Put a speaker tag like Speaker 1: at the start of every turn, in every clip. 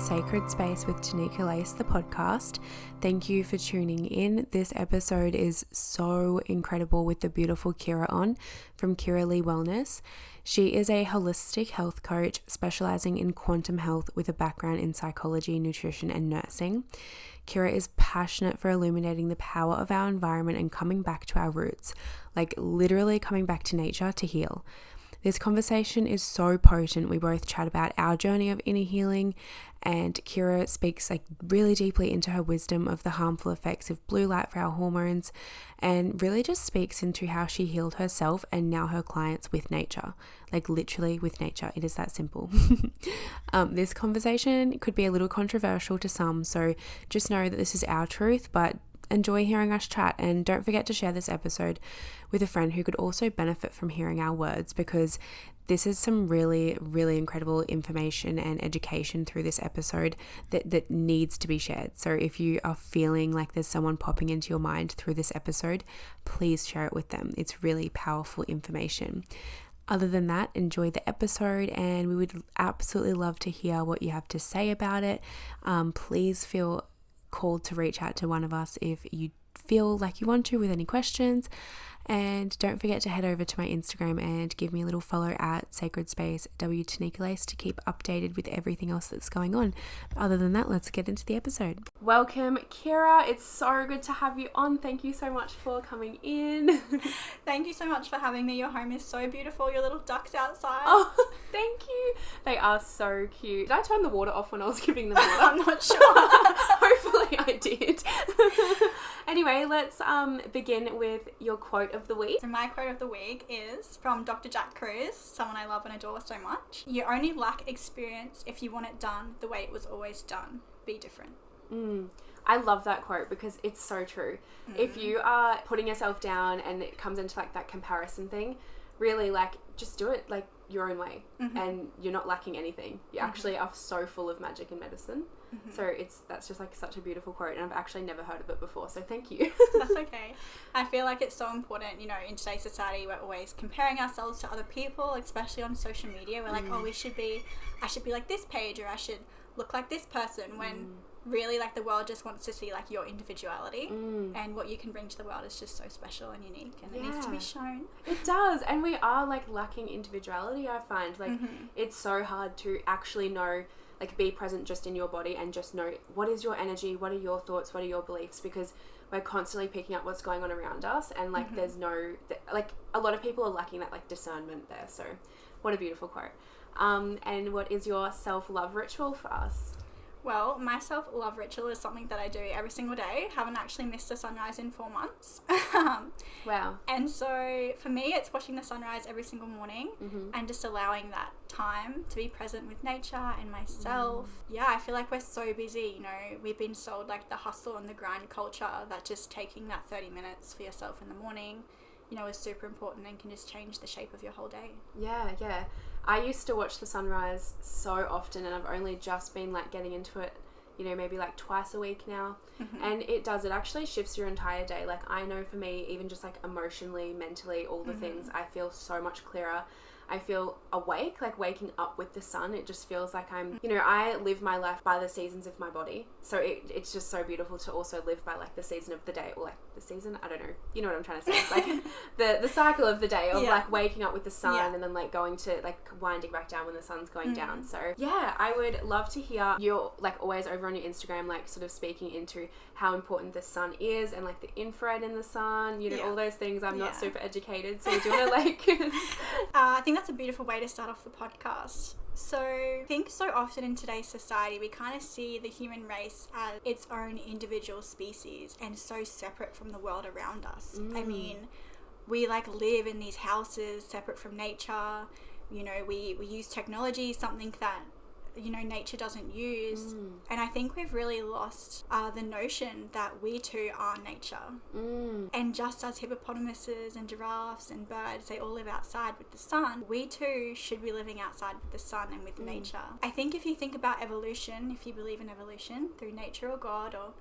Speaker 1: Sacred Space with Kiera Lea, the podcast. Thank you for tuning in. This episode is so incredible with the beautiful Kiera on from Kiera Lea Wellness. She is a holistic health coach specialising in quantum health with a background in psychology, nutrition and nursing. Kiera is passionate for illuminating the power of our environment and coming back to our roots, like literally coming back to nature to heal. This conversation is so potent. We both chat about our journey of inner healing, and Kiera speaks like really deeply into her wisdom of the harmful effects of blue light for our hormones, and really just speaks into how she healed herself and now her clients with nature, like literally with nature. It is that simple. This conversation could be a little controversial to some, so just know that this is our truth, but enjoy hearing us chat, and don't forget to share this episode with a friend who could also benefit from hearing our words, because this is some really, really incredible information and education through this episode that needs to be shared. So if you are feeling like there's someone popping into your mind through this episode, please share it with them. It's really powerful information. Other than that, enjoy the episode, and we would absolutely love to hear what you have to say about it. Please feel called to reach out to one of us if you feel like you want to with any questions, and don't forget to head over to my Instagram and give me a little follow at Sacred Space Kiera Lea to keep updated with everything else that's going on. But other than that, let's get into the episode. Welcome, Kiera. It's so good to have you on. Thank you so much for coming in.
Speaker 2: Thank you so much for having me. Your home is so beautiful. Your little ducks outside.
Speaker 1: Oh, thank you. They are so cute. Did I turn the water off when I was giving them water?
Speaker 2: I'm not sure.
Speaker 1: Hopefully I did. Anyway, let's begin with your quote of the week.
Speaker 2: So my quote of the week is from Dr. Jack Cruz, someone I love and adore so much. You only lack experience if you want it done the way it was always done. Be different.
Speaker 1: I love that quote because it's so true. If you are putting yourself down and it comes into like that comparison thing, really like just do it like your own way, and you're not lacking anything. You actually are so full of magic and medicine. So that's just like such a beautiful quote, and I've actually never heard of it before, so thank you.
Speaker 2: That's okay. I feel like it's so important, you know, in today's society we're always comparing ourselves to other people, especially on social media. We're like, oh, I should be like this page, or I should look like this person, when really like the world just wants to see like your individuality, and what you can bring to the world is just so special and unique, and it needs to be shown.
Speaker 1: It does, and we are like lacking individuality. I find like it's so hard to actually know, like be present just in your body and just know what is your energy, what are your thoughts, what are your beliefs, because we're constantly picking up what's going on around us, and like there's no like a lot of people are lacking that like discernment there. So what a beautiful quote. And what is your self-love ritual for us?
Speaker 2: Well, my self-love ritual is something that I do every single day. Haven't actually missed a sunrise in 4 months.
Speaker 1: Wow.
Speaker 2: And so for me, it's watching the sunrise every single morning and just allowing that time to be present with nature and myself. Yeah, I feel like we're so busy, you know, we've been sold like the hustle and the grind culture, that just taking that 30 minutes for yourself in the morning, you know, is super important and can just change the shape of your whole day.
Speaker 1: Yeah. I used to watch the sunrise so often, and I've only just been like getting into it, you know, maybe like twice a week now. And it actually shifts your entire day. Like I know for me, even just like emotionally, mentally, all the things, I feel so much clearer. I feel awake, like waking up with the sun. It just feels like I'm, you know, I live my life by the seasons of my body. So it's just so beautiful to also live by like the season of the day, or like the season, I don't know, you know what I'm trying to say. It's like the cycle of the day of like waking up with the sun and then like going to like winding back down when the sun's going down. So yeah, I would love to hear, you're like always over on your Instagram, like sort of speaking into how important the sun is, and like the infrared in the sun, you know, all those things. I'm not super educated, so do you want to like
Speaker 2: I think that's a beautiful way to start off the podcast. So I think so often in today's society we kind of see the human race as its own individual species and so separate from the world around us. I mean, we like live in these houses separate from nature. You know, we use technology, something that, you know, nature doesn't use. And I think we've really lost the notion that we too are nature. And just as hippopotamuses and giraffes and birds, they all live outside with the sun, we too should be living outside with the sun and with nature. I think if you think about evolution, if you believe in evolution through nature or God or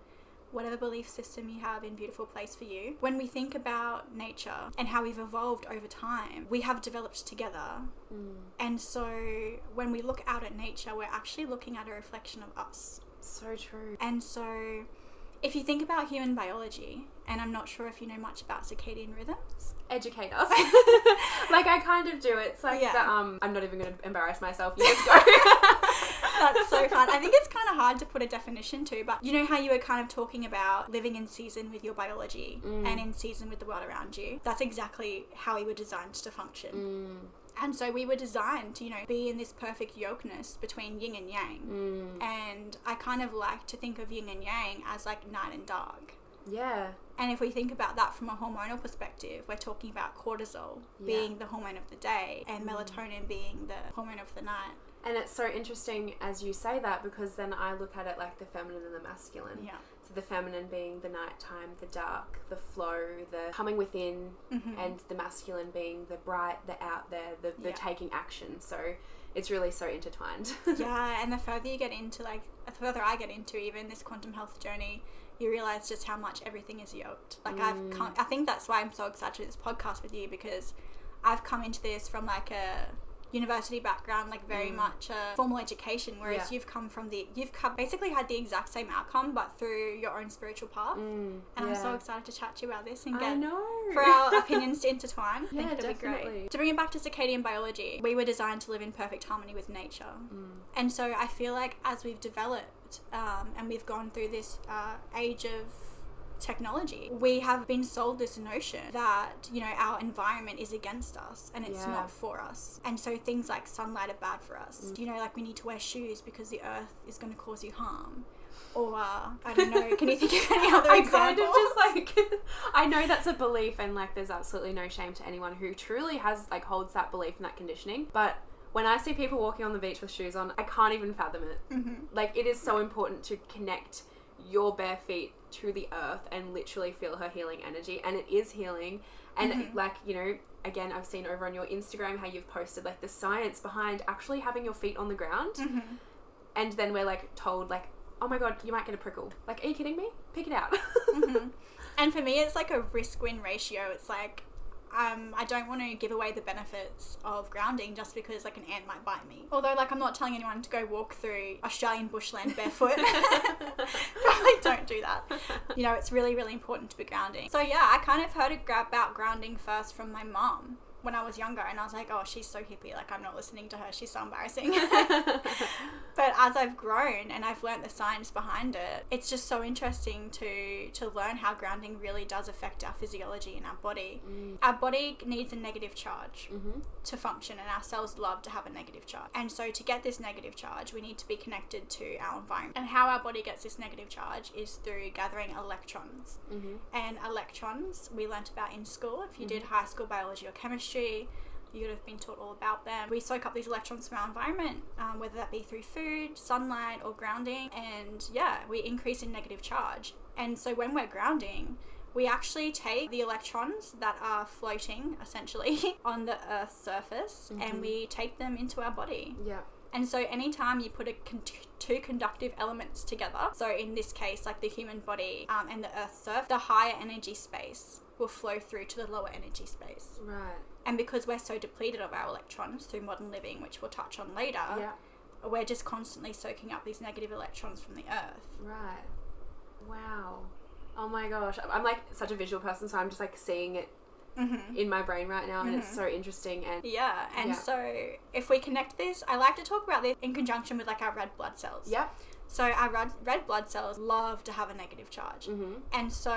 Speaker 2: whatever belief system you have in beautiful place for you. When we think about nature and how we've evolved over time, we have developed together. And so when we look out at nature, we're actually looking at a reflection of us.
Speaker 1: So true.
Speaker 2: And so if you think about human biology, and I'm not sure if you know much about circadian rhythms.
Speaker 1: Educate us. Like, I kind of do. It's like, I'm not even going to embarrass myself. You just go.
Speaker 2: That's so fun. I think it's kind of hard to put a definition to, but you know how you were kind of talking about living in season with your biology and in season with the world around you? That's exactly how we were designed to function. And so we were designed to, be in this perfect yokeness between yin and yang. And I kind of like to think of yin and yang as like night and dark.
Speaker 1: Yeah.
Speaker 2: And if we think about that from a hormonal perspective, we're talking about cortisol being the hormone of the day and melatonin being the hormone of the night.
Speaker 1: And it's so interesting as you say that, because then I look at it like the feminine and the masculine.
Speaker 2: Yeah.
Speaker 1: So the feminine being the nighttime, the dark, the flow, the coming within, and the masculine being the bright, the out there, the taking action. So it's really so intertwined.
Speaker 2: Yeah, and the further you get into, the further I get into even this quantum health journey, you realize just how much everything is yoked. Like I think that's why I'm so excited to do this podcast with you, because I've come into this from like a university background, like very much a formal education, whereas you've basically had the exact same outcome but through your own spiritual path. And I'm so excited to chat to you about this and get for our opinions to intertwine. I think it'll be great. To bring it back to circadian biology, we were designed to live in perfect harmony with nature. And so I feel like as we've developed and we've gone through this age of technology, we have been sold this notion that our environment is against us and it's not for us, and so things like sunlight are bad for us. Like we need to wear shoes because the earth is going to cause you harm, or I don't know, can you think of any other example?
Speaker 1: Kind of just like I know that's a belief, and like there's absolutely no shame to anyone who truly has holds that belief and that conditioning, but when I see people walking on the beach with shoes on, I can't even fathom it. Like, it is so important to connect your bare feet to the earth and literally feel her healing energy, and it is healing. And again, I've seen over on your Instagram how you've posted like the science behind actually having your feet on the ground, and then we're like told like, oh my god, you might get a prickle. Like, are you kidding me? Pick it out.
Speaker 2: And for me, it's like a risk-win ratio. It's like I don't want to give away the benefits of grounding just because like an ant might bite me. Although like I'm not telling anyone to go walk through Australian bushland barefoot. Probably don't do that. It's really, really important to be grounding. So yeah, I kind of heard about grounding first from my mom when I was younger, and I was like, oh, she's so hippie, like I'm not listening to her, she's so embarrassing. But as I've grown and I've learnt the science behind it, it's just so interesting to learn how grounding really does affect our physiology in our body. Our body needs a negative charge to function, and our cells love to have a negative charge. And so to get this negative charge, we need to be connected to our environment. And how our body gets this negative charge is through gathering electrons. And electrons we learnt about in school. If you did high school biology or chemistry, you would have been taught all about them. We soak up these electrons from our environment, whether that be through food, sunlight, or grounding, and we increase in negative charge. And so when we're grounding, we actually take the electrons that are floating essentially on the Earth's surface and we take them into our body. And so anytime you put two conductive elements together, so in this case like the human body and the Earth's surface, the higher energy space will flow through to the lower energy space. And because we're so depleted of our electrons through modern living, which we'll touch on later, we're just constantly soaking up these negative electrons from the earth.
Speaker 1: Wow. Oh my gosh. I'm like such a visual person, so I'm just like seeing it in my brain right now, and it's so interesting. And so if we connect this, I like to talk about this in conjunction with like our red blood cells. So our red blood cells love to have a negative charge. And so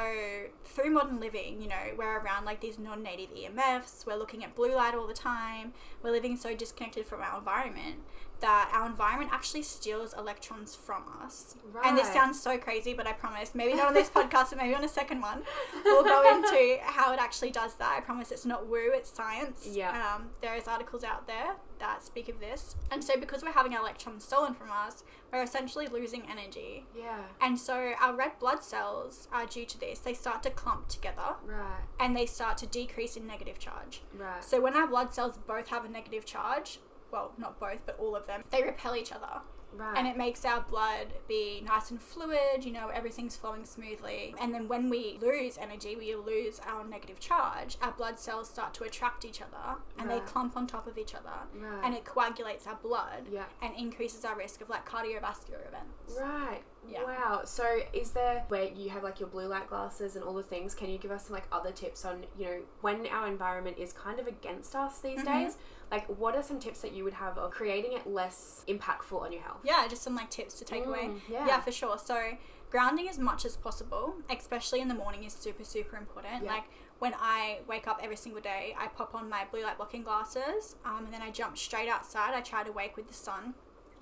Speaker 1: through modern living, we're around like these non-native EMFs, we're looking at blue light all the time, we're living so disconnected from our environment that our environment actually steals electrons from us. And this sounds so crazy, but I promise, maybe not on this podcast, but maybe on a second one, we'll go into how it actually does that. I promise it's not woo, it's science. There is articles out there that speak of this. And so because we're having our electrons stolen from us, we're essentially losing energy. And so our red blood cells are due to this. They start to clump together. And they start to decrease in negative charge. So when our blood cells both have a negative charge,
Speaker 2: well, not both, but all of them, they repel each other.
Speaker 1: Right.
Speaker 2: And it makes our blood be nice and fluid, you know, everything's flowing smoothly. And then when we lose energy, we lose our negative charge, our blood cells start to attract each other and they clump on top of each other.
Speaker 1: Right.
Speaker 2: And it coagulates our blood
Speaker 1: Yeah.
Speaker 2: and increases our risk of like cardiovascular events.
Speaker 1: Right.
Speaker 2: Yeah.
Speaker 1: Wow. So is there, where you have like your blue light glasses and all the things, can you give us some like other tips on, you know, when our environment is kind of against us these days? Like, what are some tips that you would have of creating it less impactful on your health?
Speaker 2: Yeah, just some like tips to take away.
Speaker 1: Yeah,
Speaker 2: for sure. So grounding as much as possible, especially in the morning, is super, super important.
Speaker 1: Yeah.
Speaker 2: Like when I wake up every single day, I pop on my blue light blocking glasses, and then I jump straight outside. I try to wake with the sun.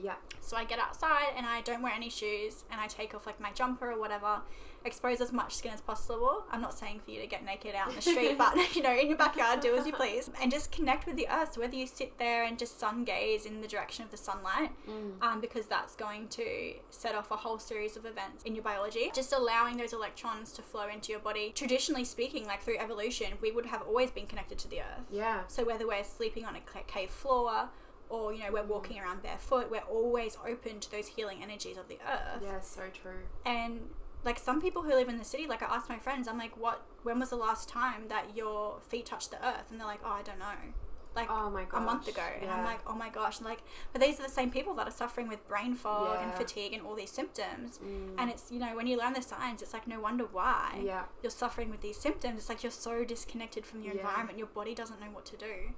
Speaker 1: Yeah.
Speaker 2: So I get outside and I don't wear any shoes and I take off like my jumper or whatever, expose as much skin as possible. I'm not saying for you to get naked out in the street, but you know, in your backyard, do as you please, and just connect with the earth. So whether you sit there and just sun gaze in the direction of the sunlight, because that's going to set off a whole series of events in your biology, just allowing those electrons to flow into your body. Traditionally speaking, like through evolution, we would have always been connected to the earth.
Speaker 1: Yeah.
Speaker 2: So whether we're sleeping on a cave floor, or, you know, we're walking around barefoot, we're always open to those healing energies of the earth.
Speaker 1: Yeah, so true.
Speaker 2: And, like, some people who live in the city, like, I asked my friends, I'm like, when was the last time that your feet touched the earth? And they're like, oh, I don't know. Like,
Speaker 1: oh my gosh,
Speaker 2: a month ago. And I'm like, oh my gosh. And like, but these are the same people that are suffering with brain fog and fatigue and all these symptoms. And it's, you know, when you learn the science, it's like, no wonder why you're suffering with these symptoms. It's like you're so disconnected from your environment. Your body doesn't know what to do.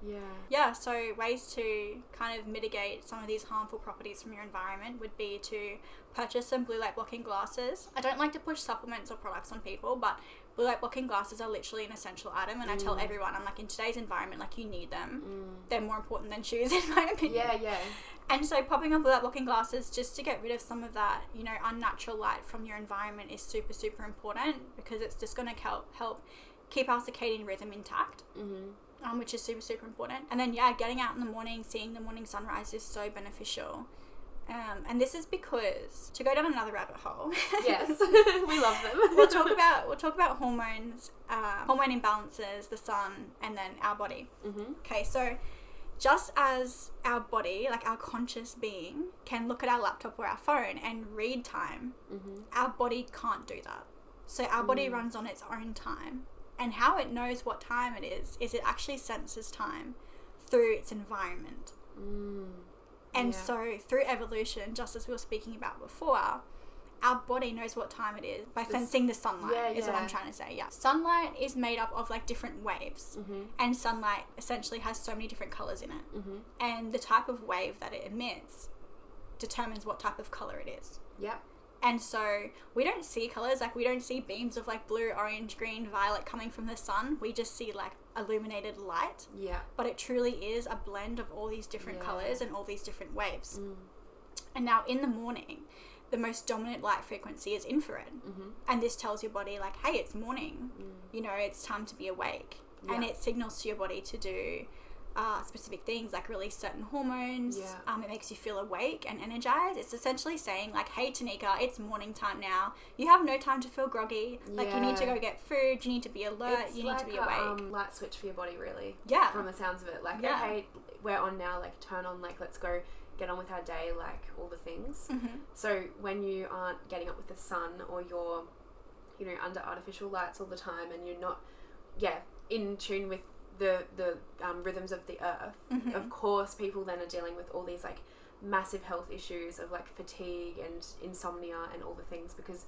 Speaker 2: Yeah, so ways to kind of mitigate some of these harmful properties from your environment would be to purchase some blue light blocking glasses. I don't like to push supplements or products on people, but blue light blocking glasses are literally an essential item, and I tell everyone, I'm like, in today's environment, like, you need them. They're more important than shoes, in my opinion. Yeah. And so popping on blue light blocking glasses just to get rid of some of that, you know, unnatural light from your environment is super, super important, because it's just going to help keep our circadian rhythm intact. Which is super, super important. And then, getting out in the morning, seeing the morning sunrise is so beneficial. And this is because, to go down another rabbit hole.
Speaker 1: Yes, we love them.
Speaker 2: we'll talk about hormones, hormone imbalances, the sun, and then our body. Okay, so just as our body, like our conscious being, can look at our laptop or our phone and read time, our body can't do that. So our body runs on its own time. And how it knows what time it is it actually senses time through its environment. And so through evolution, just as we were speaking about before, our body knows what time it is by sensing the sunlight, is what I'm trying to say. Sunlight is made up of like different waves, and sunlight essentially has so many different colors in it. And the type of wave that it emits determines what type of color it is. And so we don't see colors, like we don't see beams of like blue, orange, green, violet coming from the sun. We just see like illuminated light. But it truly is a blend of all these different colors and all these different waves. And now in the morning, the most dominant light frequency is infrared. And this tells your body like, hey, it's morning. You know, it's time to be awake. And it signals to your body to do specific things, like release certain hormones. It makes you feel awake and energized. It's essentially saying like, hey Tanika, it's morning time now. You have no time to feel groggy. Like you need to go get food, you need to be alert, you need to be awake.
Speaker 1: Light switch for your body, really. From the sounds of it. Like, okay, we're on now, like turn on, like let's go get on with our day, like all the things. So when you aren't getting up with the sun, or you're, you know, under artificial lights all the time, and you're not in tune with the rhythms of the earth, of course people then are dealing with all these like massive health issues of like fatigue and insomnia and all the things, because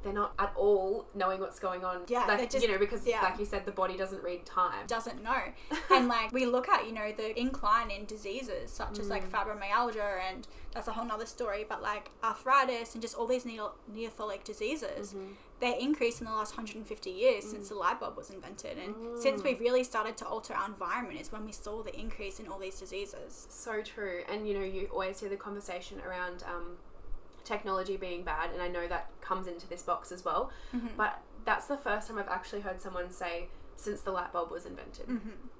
Speaker 1: they're not at all knowing what's going on. Like, just, you know, because like you said, the body doesn't read time. Doesn't
Speaker 2: know. And like we look at, you know, the incline in diseases such as like fibromyalgia, and that's a whole nother story, but like arthritis and just all these neophilic diseases, they increased in the last 150 years since the light bulb was invented. And since we've really started to alter our environment is when we saw the increase in all these diseases.
Speaker 1: So true. And you know, you always hear the conversation around technology being bad, and I know that comes into this box as well, but that's the first time I've actually heard someone say since the light bulb was invented.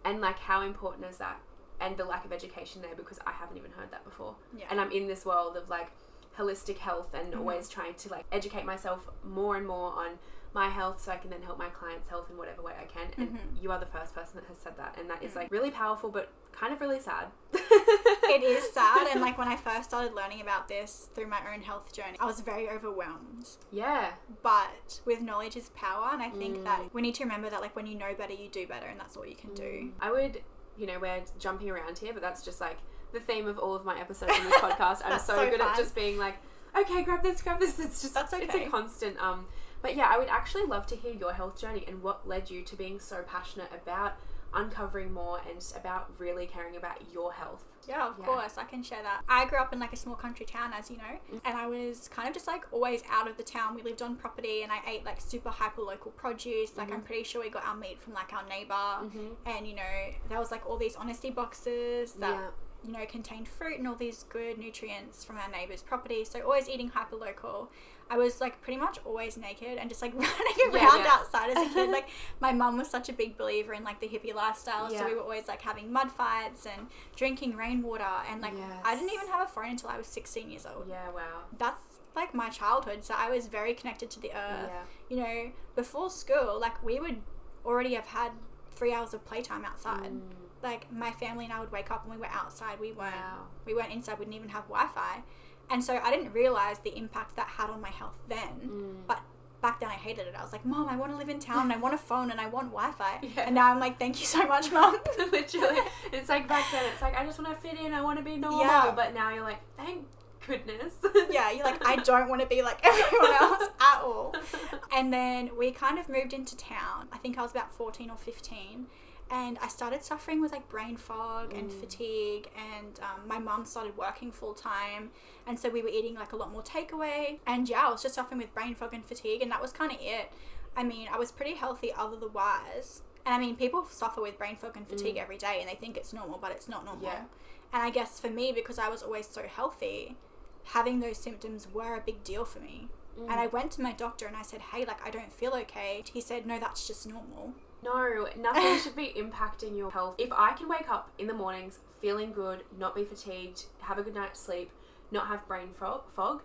Speaker 1: And like, how important is that, and the lack of education there, because I haven't even heard that before. And I'm in this world of like holistic health, and always trying to like educate myself more and more on my health, so I can then help my clients' health in whatever way I can. And you are the first person that has said that, and that is like really powerful, but kind of really sad.
Speaker 2: It is sad. And like when I first started learning about this through my own health journey, I was very overwhelmed.
Speaker 1: Yeah.
Speaker 2: But with knowledge is power, and I think that we need to remember that like when you know better, you do better, and that's all you can do.
Speaker 1: I would, we're jumping around here, but that's just like the theme of all of my episodes on this podcast. I'm so good at just being like, okay, grab this. It's just,
Speaker 2: that's okay.
Speaker 1: It's a constant, but yeah, I would actually love to hear your health journey and what led you to being so passionate about uncovering more and about really caring about your health.
Speaker 2: Yeah, of course, I can share that. I grew up in like a small country town, as you know, and I was kind of just like always out of the town. We lived on property and I ate like super hyper local produce. Like I'm pretty sure we got our meat from like our neighbor, and there was like all these honesty boxes that contained fruit and all these good nutrients from our neighbor's property. So always eating hyper local. I was like pretty much always naked and just like running around outside as a kid. Like my mum was such a big believer in like the hippie lifestyle, so we were always like having mud fights and drinking rainwater, and like I didn't even have a phone until I was 16 years old.
Speaker 1: Yeah, wow.
Speaker 2: That's like my childhood, so I was very connected to the earth. Before school, like we would already have had 3 hours of playtime outside. Like my family and I would wake up and we were outside. We weren't inside. We didn't even have Wi-Fi. And so I didn't realize the impact that had on my health then. But back then I hated it. I was like, Mom, I want to live in town and I want a phone and I want Wi-Fi. And now I'm like, thank you so much, Mom.
Speaker 1: Literally. It's like back then it's like, I just want to fit in. I want to be normal. But now you're like, thank goodness.
Speaker 2: You're like, I don't want to be like everyone else at all. And then we kind of moved into town. I think I was about 14 or 15. And I started suffering with like brain fog and fatigue, and my mum started working full time, and so we were eating like a lot more takeaway, and I was just suffering with brain fog and fatigue, and that was kind of it. I mean, I was pretty healthy otherwise, and I mean, people suffer with brain fog and fatigue every day and they think it's normal, but it's not normal. And I guess for me, because I was always so healthy, having those symptoms were a big deal for me. And I went to my doctor and I said, hey, like I don't feel okay. He said, no, that's just normal.
Speaker 1: No, nothing should be impacting your health. If I can wake up in the mornings feeling good, not be fatigued, have a good night's sleep, not have brain fog,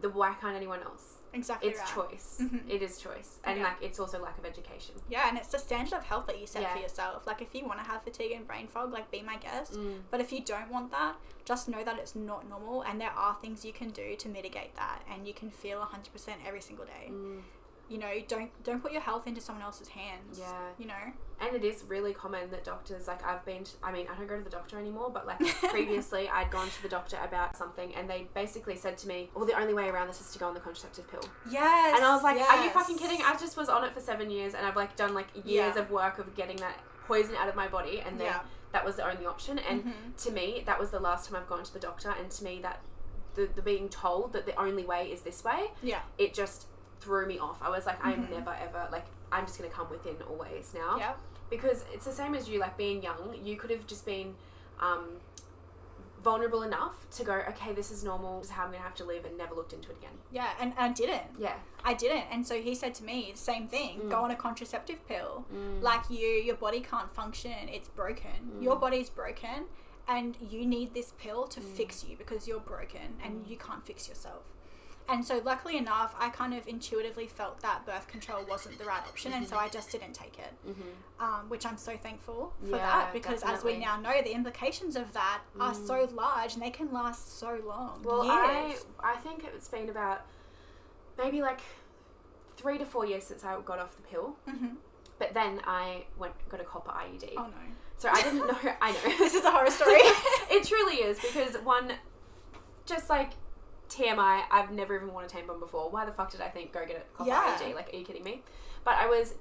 Speaker 1: then why can't anyone else?
Speaker 2: Exactly.
Speaker 1: It's choice. It is choice. And like it's also lack of education.
Speaker 2: Yeah, and it's the standard of health that you set for yourself. Like if you want to have fatigue and brain fog, like be my guest. But if you don't want that, just know that it's not normal, and there are things you can do to mitigate that, and you can feel 100% every single day. Don't put your health into someone else's hands.
Speaker 1: And it is really common that doctors, like I don't go to the doctor anymore, but like previously I'd gone to the doctor about something and they basically said to me, well, the only way around this is to go on the contraceptive pill.
Speaker 2: Yes.
Speaker 1: And I was like, are you fucking kidding? I just was on it for 7 years and I've like done like years of work of getting that poison out of my body, and then that was the only option. And to me, that was the last time I've gone to the doctor, and to me that the being told that the only way is this way, it just threw me off. I was like, I'm never ever, like, I'm just going to come within always now. Because it's the same as you, like being young, you could have just been vulnerable enough to go, okay, this is normal, this is how I'm going to have to live, and never looked into it again.
Speaker 2: And I didn't. I didn't. And so he said to me the same thing, go on a contraceptive pill. Like your body can't function, it's broken. Your body's broken and you need this pill to fix you because you're broken and you can't fix yourself. And so luckily enough, I kind of intuitively felt that birth control wasn't the right option, and so I just didn't take it, which I'm so thankful for that, because definitely. As we now know, the implications of that are so large and they can last so long.
Speaker 1: Well,
Speaker 2: years.
Speaker 1: I think it's been about maybe like 3 to 4 years since I got off the pill, but then I got a copper IUD.
Speaker 2: Oh no.
Speaker 1: So I didn't know, I know.
Speaker 2: This is a horror story.
Speaker 1: It truly is, because just like, TMI, I've never even worn a tampon before. Why the fuck did I think, go get a copper IUD? Like, are you kidding me? But I was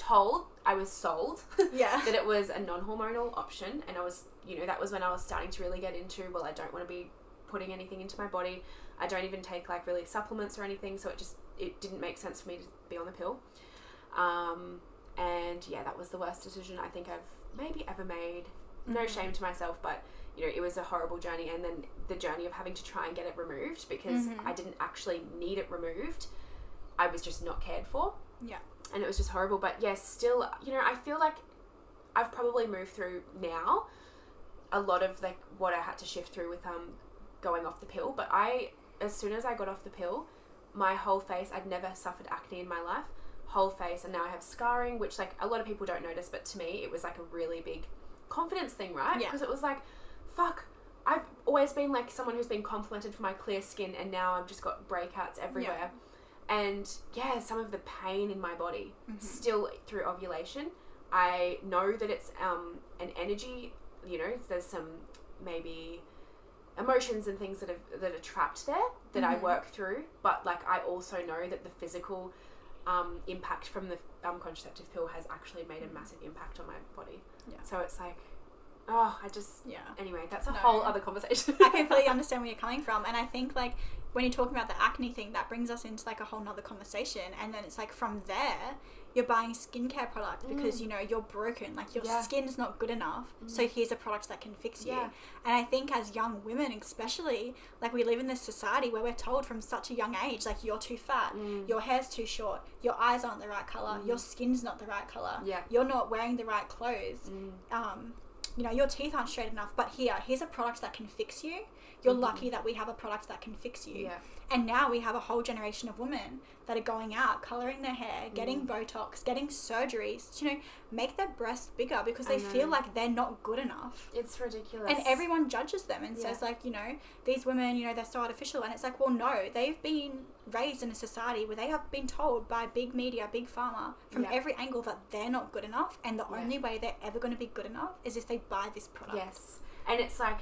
Speaker 1: sold that it was a non-hormonal option, and I was, that was when I was starting to really get into, well, I don't want to be putting anything into my body. I don't even take like really supplements or anything, so it didn't make sense for me to be on the pill. And yeah, that was the worst decision I think I've maybe ever made. No shame to myself, but it was a horrible journey, and then the journey of having to try and get it removed, because I didn't actually need it removed. I was just not cared for. Yeah. And it was just horrible. But yes, still, I feel like I've probably moved through now a lot of like what I had to shift through with going off the pill. But as soon as I got off the pill, my whole face, I'd never suffered acne in my life, whole face, and now I have scarring, which like a lot of people don't notice, but to me it was like a really big confidence thing, right? Because it was like, fuck, I've always been like someone who's been complimented for my clear skin, and now I've just got breakouts everywhere. Yeah. And yeah, some of the pain in my body still through ovulation. I know that it's an energy, you know, there's some maybe emotions and things that are trapped there that I work through, but like I also know that the physical impact from the contraceptive pill has actually made a massive impact on my body. Yeah. So it's like, anyway, that's a whole other conversation.
Speaker 2: I completely understand where you're coming from, and I think like when you're talking about the acne thing, that brings us into like a whole nother conversation, and then it's like from there you're buying skincare products because you know you're broken, like your skin's not good enough, so here's a product that can fix you. And I think as young women especially, like we live in this society where we're told from such a young age, like you're too fat, your hair's too short, your eyes aren't the right color, your skin's not the right color, you're not wearing the right clothes, you know, your teeth aren't straight enough, but here's a product that can fix you. You're lucky that we have a product that can fix you. Yeah. And now we have a whole generation of women that are going out, colouring their hair, getting Botox, getting surgeries to, you know, make their breasts bigger because they feel like they're not good enough.
Speaker 1: It's ridiculous.
Speaker 2: And everyone judges them and says like, you know, these women, you know, they're so artificial. And it's like, well, no, they've been raised in a society where they have been told by big media, big pharma, from every angle that they're not good enough. And the only way they're ever going to be good enough is if they buy this product.
Speaker 1: Yes. And it's like,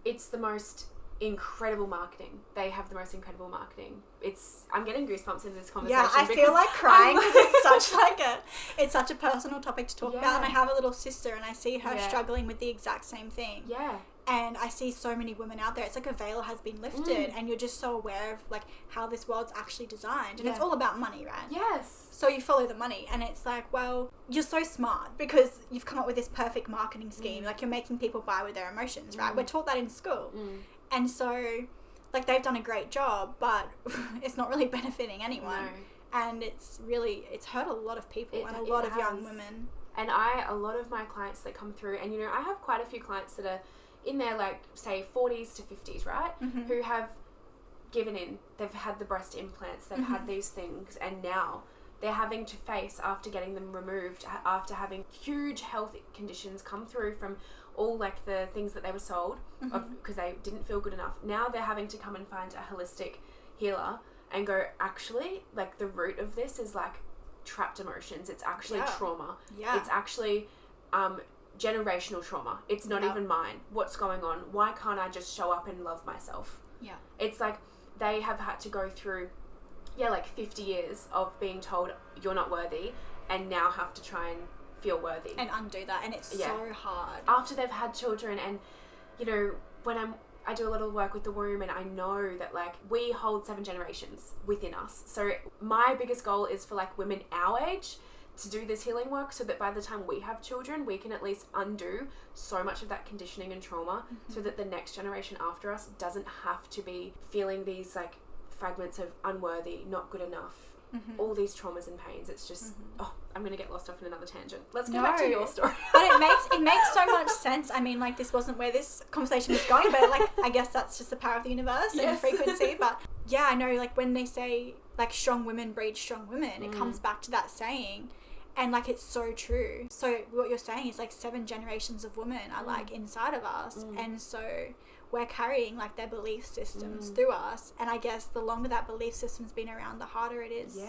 Speaker 1: it's the most incredible marketing. They have the most incredible marketing. I'm getting goosebumps in this conversation.
Speaker 2: Yeah, I feel like crying because it's such a personal topic to talk about. And I have a little sister, and I see her struggling with the exact same thing. Yeah. And I see so many women out there. It's like a veil has been lifted, and you're just so aware of like how this world's actually designed, and it's all about money, right? Yes. So you follow the money, and it's like, well, you're so smart because you've come up with this perfect marketing scheme. Like you're making people buy with their emotions, right? We're taught that in school. And so, like, they've done a great job, but it's not really benefiting anyone. No. And it's hurt a lot of people and a lot of young women.
Speaker 1: And a lot of my clients that come through, and, you know, I have quite a few clients that are in their, like, say, 40s to 50s, right? Who have given in. They've had the breast implants. They've had these things. And now they're having to face, after getting them removed, after having huge health conditions come through from all like the things that they were sold because they didn't feel good enough. Now they're having to come and find a holistic healer and go, actually, like the root of this is like trapped emotions. It's actually trauma. Yeah. It's actually generational trauma. It's not even mine. What's going on? Why can't I just show up and love myself? Yeah. It's like they have had to go through like 50 years of being told you're not worthy, and now have to try and feel worthy
Speaker 2: and undo that, and it's so hard
Speaker 1: after they've had children. And you know, when I do a lot of work with the womb, and I know that like we hold 7 generations within us. So my biggest goal is for like women our age to do this healing work, so that by the time we have children, we can at least undo so much of that conditioning and trauma, so that the next generation after us doesn't have to be feeling these like fragments of unworthy, not good enough, all these traumas and pains. It's just I'm gonna get lost off in another tangent. Let's go back to your story.
Speaker 2: But it makes so much sense. I mean, like, this wasn't where this conversation was going, but like I guess that's just the power of the universe and frequency. But yeah, I know, like when they say like strong women breed strong women, it comes back to that saying. And like it's so true. So what you're saying is like 7 generations of women are like inside of us, and so we're carrying like their belief systems through us. And I guess the longer that belief system's been around, the harder it is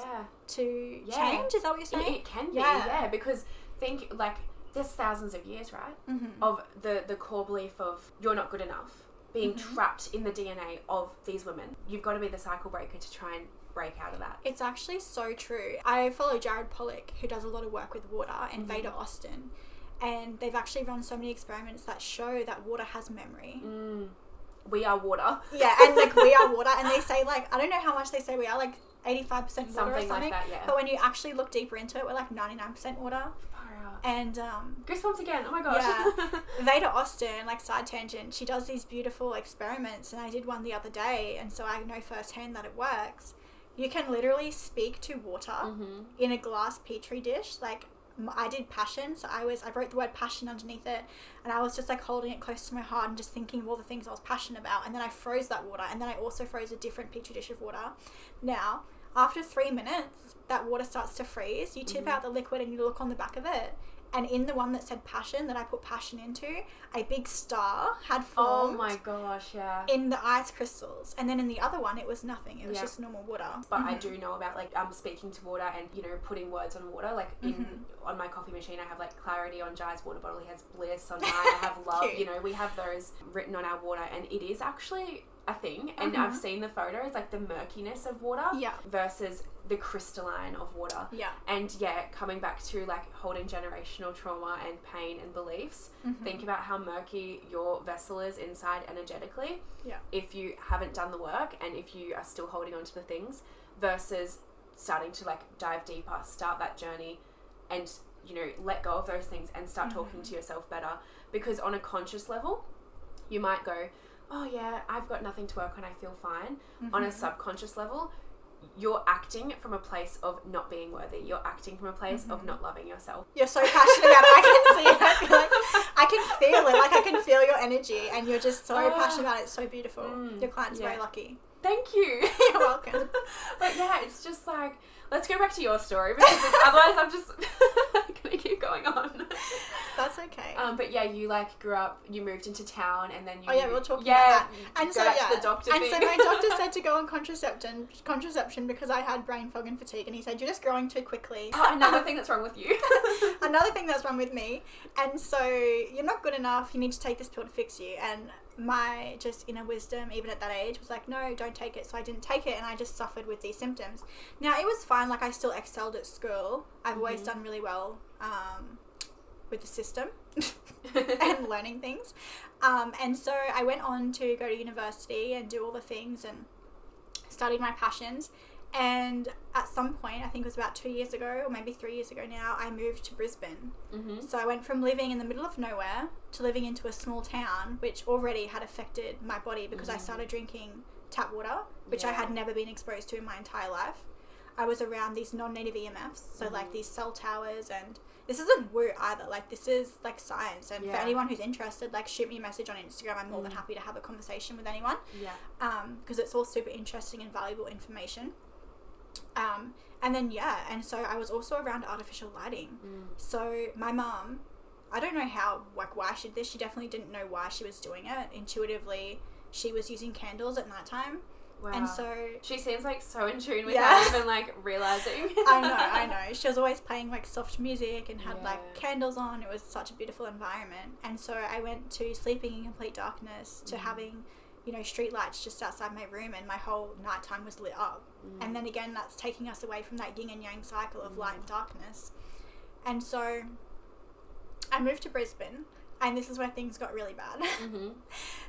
Speaker 2: to change. Is that what you're saying?
Speaker 1: It can be, because think like there's thousands of years, right, of the core belief of you're not good enough being trapped in the DNA of these women. You've got to be the cycle breaker to try and break out of that.
Speaker 2: It's actually so true. I follow Jared Pollock, who does a lot of work with water, and Veda Austin, and they've actually run so many experiments that show that water has memory.
Speaker 1: We are water.
Speaker 2: Yeah, and like we are water, and they say like, I don't know how much they say we are, like 85% water or something. Like that, yeah. But when you actually look deeper into it, we're like 99% water. And
Speaker 1: goosebumps again. Oh my gosh.
Speaker 2: Yeah. Veda Austin, like side tangent, she does these beautiful experiments, and I did one the other day, and so I know firsthand that it works. You can literally speak to water in a glass petri dish. Like I did passion, so I wrote the word passion underneath it, and I was just like holding it close to my heart and just thinking of all the things I was passionate about. And then I froze that water, and then I also froze a different petri dish of water. Now, after 3 minutes, that water starts to freeze. You tip out the liquid and you look on the back of it, And in the one that said passion, that I put passion into, a big star had
Speaker 1: Oh
Speaker 2: formed
Speaker 1: my gosh, yeah.
Speaker 2: in the ice crystals. And then in the other one, it was nothing. It was just normal water.
Speaker 1: But I do know about like speaking to water and, you know, putting words on water. Like on my coffee machine, I have like clarity on Jai's water bottle. He has bliss on mine. I have love.
Speaker 2: Cute.
Speaker 1: You know, we have those written on our water, and it is actually a thing. And I've seen the photos, like the murkiness of water versus the crystalline of water.
Speaker 2: Yeah.
Speaker 1: And coming back to like holding generational trauma and pain and beliefs, think about how murky your vessel is inside energetically. Yeah. If you haven't done the work and if you are still holding on to the things versus starting to like dive deeper, start that journey and, you know, let go of those things and start talking to yourself better. Because on a conscious level, you might go, oh yeah, I've got nothing to work on, I feel fine. On a subconscious level, you're acting from a place of not being worthy. You're acting from a place of not loving yourself.
Speaker 2: You're so passionate about it. I can see it. I feel like I can feel it. Like I can feel your energy, and you're just so passionate about it. It's so beautiful. Your client's very lucky.
Speaker 1: Thank you.
Speaker 2: You're welcome.
Speaker 1: But yeah, it's just like, let's go back to your story because otherwise I'm just gonna keep going on.
Speaker 2: That's okay.
Speaker 1: But yeah, you like grew up, you moved into town, and then you.
Speaker 2: Oh yeah, we'll talk about that. And
Speaker 1: so to the doctor
Speaker 2: and
Speaker 1: thing.
Speaker 2: so my doctor said to go on contraception because I had brain fog and fatigue, and he said you're just growing too quickly.
Speaker 1: Oh, another thing that's wrong with you.
Speaker 2: Another thing that's wrong with me, and so you're not good enough. You need to take this pill to fix you. And my just inner wisdom, even at that age, was like, no, don't take it. So I didn't take it, and I just suffered with these symptoms. Now it was fine. Like I still excelled at school. I've always done really well with the system and learning things. And so I went on to go to university and do all the things and studied my passions. And at some point, I think it was about 2 years ago or maybe 3 years ago now, I moved to Brisbane. So I went from living in the middle of nowhere to living into a small town, which already had affected my body because I started drinking tap water, which I had never been exposed to in my entire life. I was around these non-native EMFs, so like these cell towers, and this isn't woo either, like this is like science, and for anyone who's interested, like shoot me a message on Instagram. I'm more than happy to have a conversation with anyone, because it's all super interesting and valuable information. And then and so I was also around artificial lighting. So my mum, I don't know how, like why she did this. She definitely didn't know why she was doing it. Intuitively, she was using candles at nighttime. Wow. And so
Speaker 1: she seems like so in tune without even like realizing.
Speaker 2: I know. She was always playing like soft music and had like candles on. It was such a beautiful environment. And so I went to sleeping in complete darkness to having, you know, street lights just outside my room, and my whole nighttime was lit up. And then again, that's taking us away from that yin and yang cycle of light and darkness. And so I moved to Brisbane, and this is where things got really bad.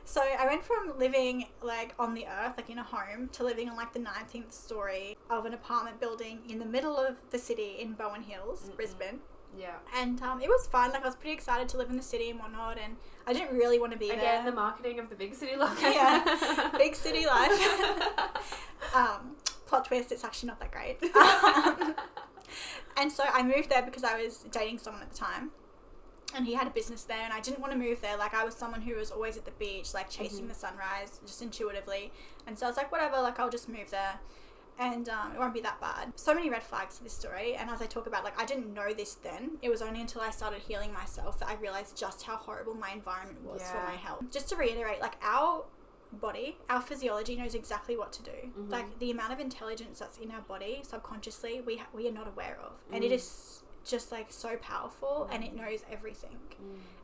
Speaker 2: So I went from living like on the earth, like in a home, to living on like the 19th story of an apartment building in the middle of the city in Bowen Hills, Brisbane. Yeah. And it was fun. Like I was pretty excited to live in the city and whatnot, and I didn't really want to be there.
Speaker 1: Again, the marketing of the big city life.
Speaker 2: Yeah, big city life. Plot twist, it's actually not that great. And so I moved there because I was dating someone at the time, and he had a business there, and I didn't want to move there. Like I was someone who was always at the beach, like chasing the sunrise, just intuitively. And so I was like, whatever, like I'll just move there. And it won't be that bad. So many red flags to this story, and as I talk about, like I didn't know this then. It was only until I started healing myself that I realized just how horrible my environment was for my health. Just to reiterate, like our body, our physiology knows exactly what to do. Like the amount of intelligence that's in our body subconsciously, we are not aware of, and it is just like so powerful, and it knows everything.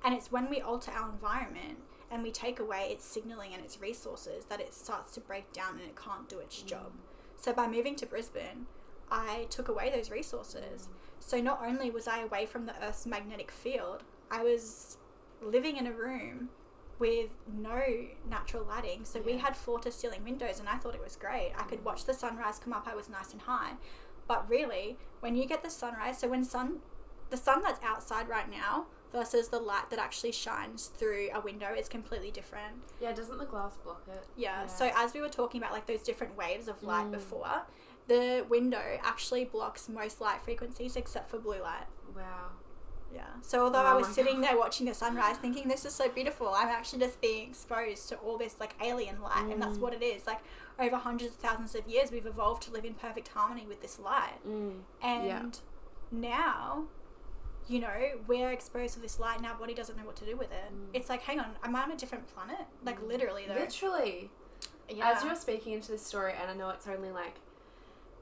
Speaker 2: And it's when we alter our environment and we take away its signaling and its resources that it starts to break down and it can't do its job. So by moving to Brisbane, I took away those resources. So not only was I away from the Earth's magnetic field, I was living in a room with no natural lighting. So we had floor-to-ceiling windows, and I thought it was great. I could watch the sunrise come up. I was nice and high. But really, when you get the sunrise, so when the sun that's outside right now versus the light that actually shines through a window is completely different.
Speaker 1: Yeah, doesn't the glass block it?
Speaker 2: Yeah. So as we were talking about like those different waves of light before, the window actually blocks most light frequencies except for blue light. Wow. Yeah. So although I was sitting there watching the sunrise thinking this is so beautiful, I'm actually just being exposed to all this like alien light, and that's what it is. Like over hundreds of thousands of years we've evolved to live in perfect harmony with this light. And now you know, we're exposed to this light and our body doesn't know what to do with it. It's like, hang on, am I on a different planet? Like, literally, though.
Speaker 1: Literally.
Speaker 2: Yeah.
Speaker 1: As you're speaking into this story, and I know it's only like,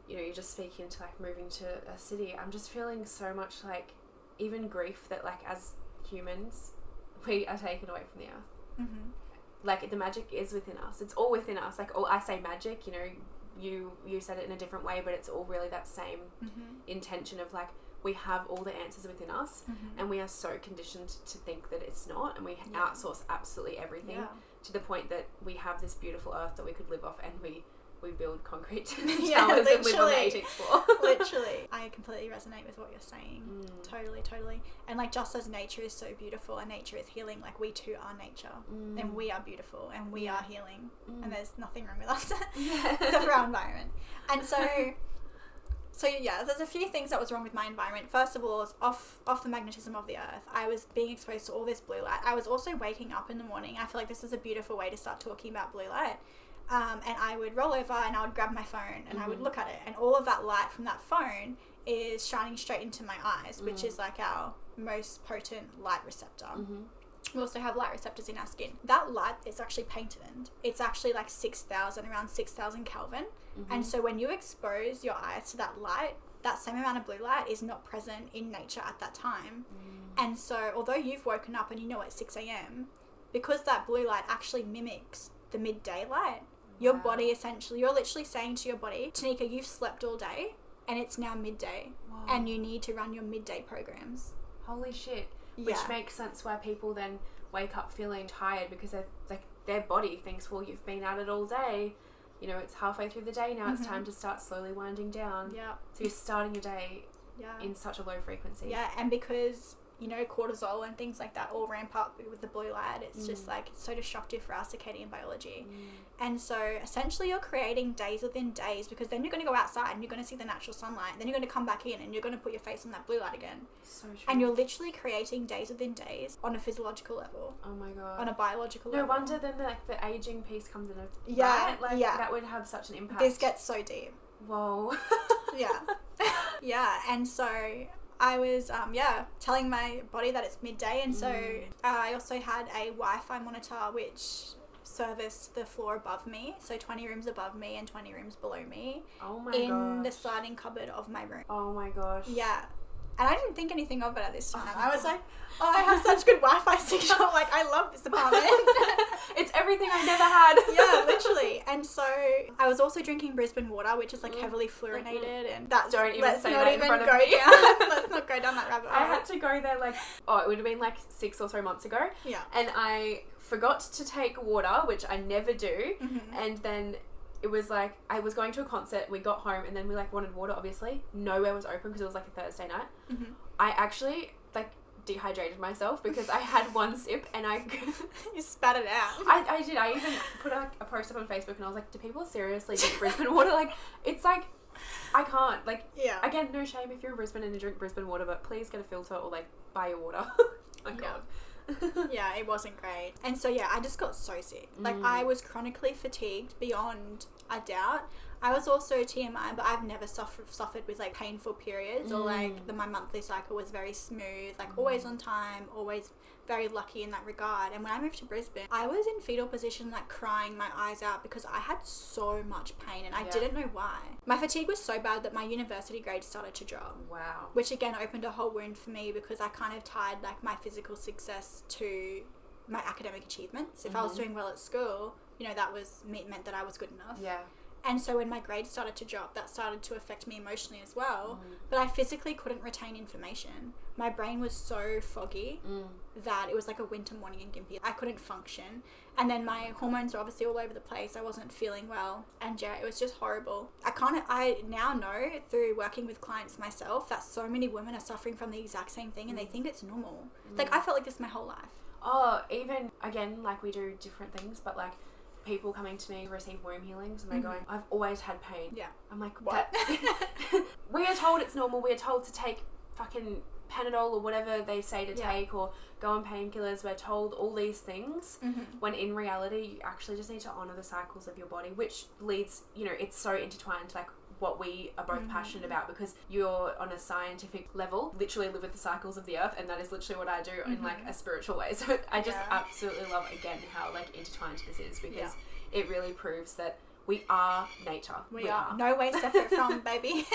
Speaker 1: you know, you're just speaking into like moving to a city, I'm just feeling so much like even grief that like as humans we are taken away from the earth. Like the magic is within us. It's all within us. Like, I say magic, you know, you said it in a different way, but it's all really that same intention of like, we have all the answers within us, and we are so conditioned to think that it's not, and we outsource absolutely everything to the point that we have this beautiful earth that we could live off, and we build concrete towers and live on the 18th floor.
Speaker 2: Literally. I completely resonate with what you're saying. Totally. And like, just as nature is so beautiful and nature is healing, like we too are nature, and we are beautiful and we are healing, and there's nothing wrong with us except for our environment. And so yeah, there's a few things that was wrong with my environment. First of all, off the magnetism of the earth. I was being exposed to all this blue light. I was also waking up in the morning. I feel like this is a beautiful way to start talking about blue light. And I would roll over and I would grab my phone and I would look at it, and all of that light from that phone is shining straight into my eyes, which is like our most potent light receptor. We also have light receptors in our skin. That light is actually painted. It's actually like around 6,000 Kelvin. And so when you expose your eyes to that light, that same amount of blue light is not present in nature at that time. And so although you've woken up and you know it's 6 a.m, because that blue light actually mimics the midday light, your body essentially, you're literally saying to your body, Tanika, you've slept all day and it's now midday and you need to run your midday programs.
Speaker 1: Holy shit. Which makes sense why people then wake up feeling tired, because they're like, their body thinks, well, you've been at it all day, you know, it's halfway through the day now, it's time to start slowly winding down. So you're starting your day in such a low frequency.
Speaker 2: And because, you know, cortisol and things like that all ramp up with the blue light, it's just like so destructive for our circadian biology. And so essentially you're creating days within days, because then you're going to go outside and you're going to see the natural sunlight, then you're going to come back in and you're going to put your face on that blue light again.
Speaker 1: So true.
Speaker 2: And you're literally creating days within days on a physiological level.
Speaker 1: Oh my god.
Speaker 2: On a biological level.
Speaker 1: No wonder then the aging piece comes in. Right? Like that would have such an impact.
Speaker 2: This gets so deep.
Speaker 1: Whoa.
Speaker 2: And so I was, telling my body that it's midday, and so I also had a Wi-Fi monitor which serviced the floor above me, so 20 rooms above me and 20 rooms below me.
Speaker 1: Oh my
Speaker 2: in the sliding cupboard of my room.
Speaker 1: Oh my gosh.
Speaker 2: Yeah. And I didn't think anything of it at this time. I was like, I have such good Wi-Fi signal. Like, I love this apartment.
Speaker 1: It's everything I never had.
Speaker 2: Yeah, literally. And so I was also drinking Brisbane water, which is like heavily fluorinated, and that's
Speaker 1: Don't even
Speaker 2: let's
Speaker 1: say
Speaker 2: not
Speaker 1: that
Speaker 2: even
Speaker 1: in front
Speaker 2: go
Speaker 1: of me.
Speaker 2: down. Let's not go down that rabbit hole.
Speaker 1: I had to go there like, it would have been like 6 or so months ago.
Speaker 2: Yeah.
Speaker 1: And I forgot to take water, which I never do. And then it was like, I was going to a concert, we got home, and then we like wanted water, obviously. Nowhere was open because it was like a Thursday night. I actually like dehydrated myself because I had one sip and I
Speaker 2: You spat it out.
Speaker 1: I did. I even put a post up on Facebook and I was like, do people seriously drink Brisbane water? Like, it's like, I can't. Like, again, no shame if you're in Brisbane and you drink Brisbane water, but please get a filter or like buy your water. My God.
Speaker 2: Yeah, it wasn't great. And so I just got so sick. Like, I was chronically fatigued beyond a doubt. I was also TMI, but I've never suffered with like painful periods or like my monthly cycle was very smooth, like always on time, always very lucky in that regard. And when I moved to Brisbane, I was in fetal position, like crying my eyes out because I had so much pain and I didn't know why. My fatigue was so bad that my university grades started to drop. Wow. Which again opened a whole wound for me because I kind of tied like my physical success to my academic achievements. If I was doing well at school, you know, that was meant that I was good enough. Yeah. And so when my grades started to drop, that started to affect me emotionally as well. But I physically couldn't retain information. My brain was so foggy that it was like a winter morning in Gympie. I couldn't function. And then my hormones were obviously all over the place. I wasn't feeling well. And it was just horrible. I now know through working with clients myself that so many women are suffering from the exact same thing and they think it's normal. Like, I felt like this my whole life.
Speaker 1: Oh, even, again, like we do different things, but like, people coming to me receive womb healings and they're going, I've always had pain. Yeah. I'm like, what? We are told it's normal. We are told to take fucking Panadol or whatever they say to take, or go on painkillers. We're told all these things when in reality you actually just need to honour the cycles of your body, which leads, you know, it's so intertwined. Like, what we are both passionate about, because you're on a scientific level, literally live with the cycles of the earth, and that is literally what I do in like a spiritual way. So I just absolutely love, again, how like intertwined this is, because it really proves that we are nature.
Speaker 2: We are. No way separate from, baby.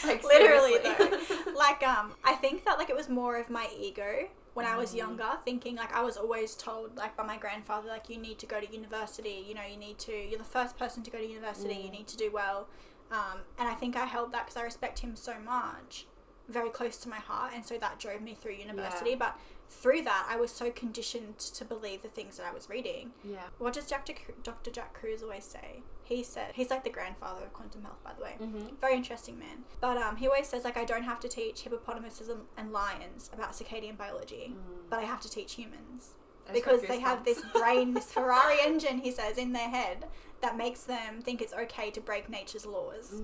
Speaker 1: Like,
Speaker 2: literally though. Like, I think that like it was more of my ego when I was younger, thinking like I was always told like by my grandfather, like, you need to go to university, you know, you're the first person to go to university, you need to do well. And I think I held that because I respect him so much, very close to my heart, and so that drove me through university. But through that, I was so conditioned to believe the things that I was reading. Yeah. What does Dr. Jack Kruse always say? He said, he's like the grandfather of quantum health, by the way. Very interesting man. But he always says, like, I don't have to teach hippopotamuses and lions about circadian biology, but I have to teach humans. Because they have this brain, this Ferrari engine, he says, in their head that makes them think it's okay to break nature's laws.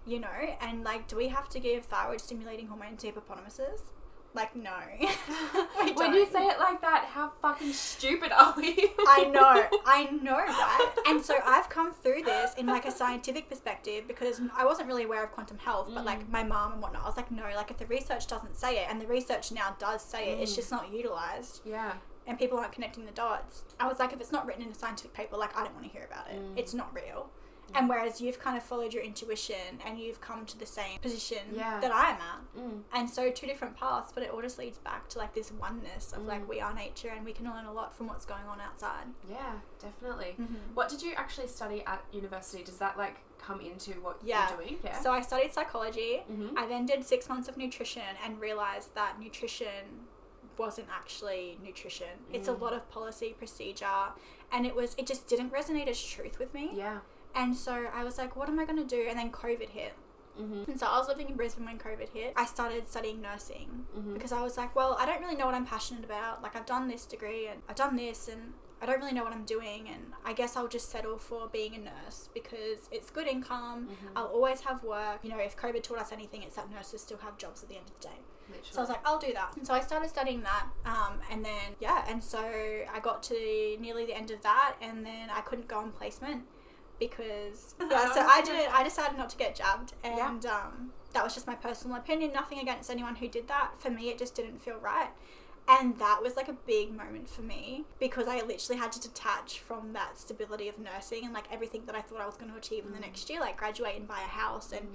Speaker 2: You know? And, like, do we have to give thyroid stimulating hormone to hippopotamuses? Like, no.
Speaker 1: When you say it like that, how fucking stupid are we?
Speaker 2: I know, right? And so I've come through this in like a scientific perspective, because I wasn't really aware of quantum health, but like my mom and whatnot, I was like, no, like if the research doesn't say it, and the research now does say it, it's just not utilized. Yeah. And people aren't connecting the dots. I was like, if it's not written in a scientific paper, like, I don't want to hear about it. It's not real. And whereas you've kind of followed your intuition and you've come to the same position that I am at. And so two different paths, but it all just leads back to like this oneness of like, we are nature and we can learn a lot from what's going on outside. Yeah, definitely. What did you actually study at university? Does that like come into what you're doing? Yeah. So I studied psychology. I then did 6 months of nutrition and realized that nutrition wasn't actually nutrition. It's a lot of policy, procedure, and it just didn't resonate as truth with me. Yeah. And so I was like, what am I going to do? And then COVID hit. And so I was living in Brisbane when COVID hit. I started studying nursing because I was like, well, I don't really know what I'm passionate about. Like, I've done this degree and I've done this and I don't really know what I'm doing, and I guess I'll just settle for being a nurse because it's good income. I'll always have work. You know, if COVID taught us anything, it's that nurses still have jobs at the end of the day. Literally. So I was like, I'll do that. And so I started studying that. And then, and so I got to nearly the end of that, and then I couldn't go on placement because so I decided not to get jabbed, and that was just my personal opinion, nothing against anyone who did that. For me, it just didn't feel right. And that was like a big moment for me, because I literally had to detach from that stability of nursing and like everything that I thought I was going to achieve in the next year, like graduate and buy a house and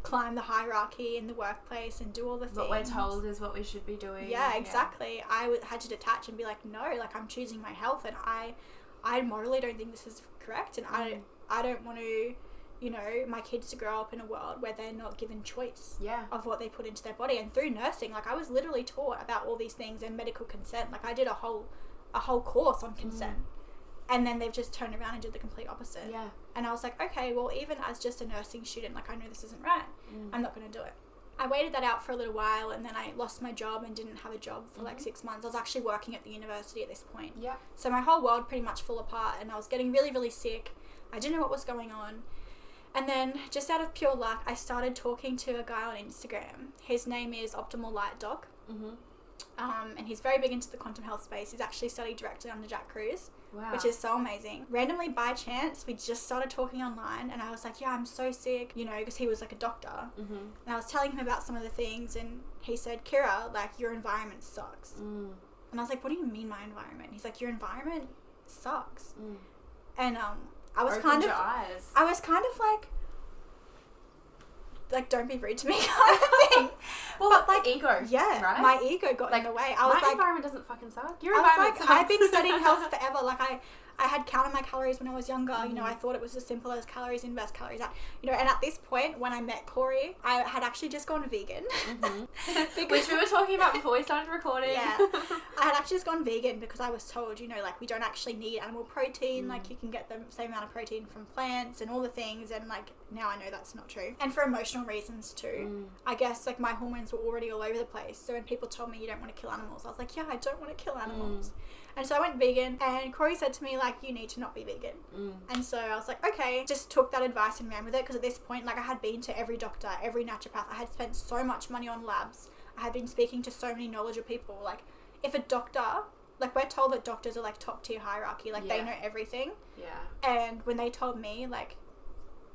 Speaker 2: climb the hierarchy in the workplace and do all the things. What we're told is what we should be doing. Yeah, exactly. I had to detach and be like, no, like, I'm choosing my health, and I morally don't think this is correct, and I don't want to, you know, my kids to grow up in a world where they're not given choice of what they put into their body. And through nursing, like, I was literally taught about all these things and medical consent. Like, I did a whole course on consent, and then they've just turned around and did the complete opposite. Yeah. And I was like, okay, well, even as just a nursing student, like, I know this isn't right. I'm not going to do it. I waited that out for a little while, and then I lost my job and didn't have a job for like 6 months. I was actually working at the university at this point. Yeah. So my whole world pretty much fell apart, and I was getting really, really sick. I didn't know what was going on. And then, just out of pure luck, I started talking to a guy on Instagram. His name is Optimal Light Doc. And he's very big into the quantum health space. He's actually studied directly under Jack Kruse, which is so amazing. Randomly, by chance, we just started talking online, and I was like, yeah, I'm so sick, you know, because he was like a doctor. And I was telling him about some of the things, and he said, Kiera, like, your environment sucks. And I was like, what do you mean my environment? He's like, your environment sucks. And I was kind of like, don't be rude to me kind of thing. Well, but like, ego, right? My ego got in the way. I was like, my environment doesn't fucking suck. Your environment sucks. I've been studying health forever. Like, I had counted my calories when I was younger. You know, I thought it was as simple as calories in versus calories out. You know, and at this point, when I met Corey, I had actually just gone vegan. Which we were talking about before we started recording. Yeah. I had actually just gone vegan because I was told, you know, like, we don't actually need animal protein. Like, you can get the same amount of protein from plants and all the things. And, like, now I know that's not true. And for emotional reasons too. I guess, like, my hormones were already all over the place. So when people told me you don't want to kill animals, I was like, yeah, I don't want to kill animals. And so I went vegan, and Corey said to me, like, you need to not be vegan. And so I was like, okay, just took that advice and ran with it, because at this point, like, I had been to every doctor, every naturopath. I had spent so much money on labs. I had been speaking to so many knowledgeable people. Like, if a doctor, like, we're told that doctors are, like, top tier hierarchy, like, they know everything. Yeah. And when they told me, like,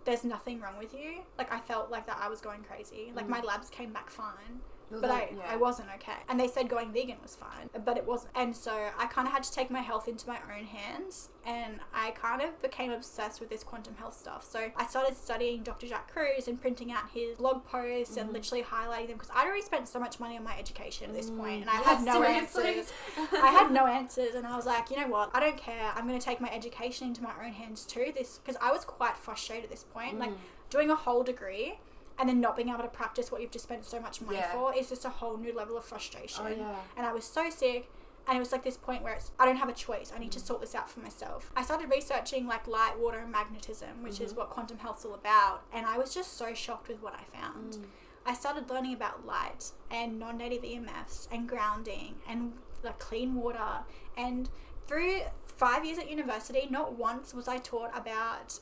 Speaker 2: there's nothing wrong with you. Like, I felt like that I was going crazy. Like, my labs came back fine. But I wasn't okay. And they said going vegan was fine, but it wasn't. And so I kind of had to take my health into my own hands, and I kind of became obsessed with this quantum health stuff. So I started studying Dr. Jack Kruse and printing out his blog posts and literally highlighting them, because I'd already spent so much money on my education at this point, and I had no answers. I had no answers, and I was like, you know what? I don't care. I'm going to take my education into my own hands too. Because I was quite frustrated at this point. Like, doing a whole degree and then not being able to practice what you've just spent so much money for is just a whole new level of frustration. And I was so sick, and it was like this point where I don't have a choice. I need to sort this out for myself. I started researching like light, water, and magnetism, which is what quantum health's all about, and I was just so shocked with what I found. I started learning about light and non-native EMFs and grounding and like clean water, and through 5 years at university, not once was I taught about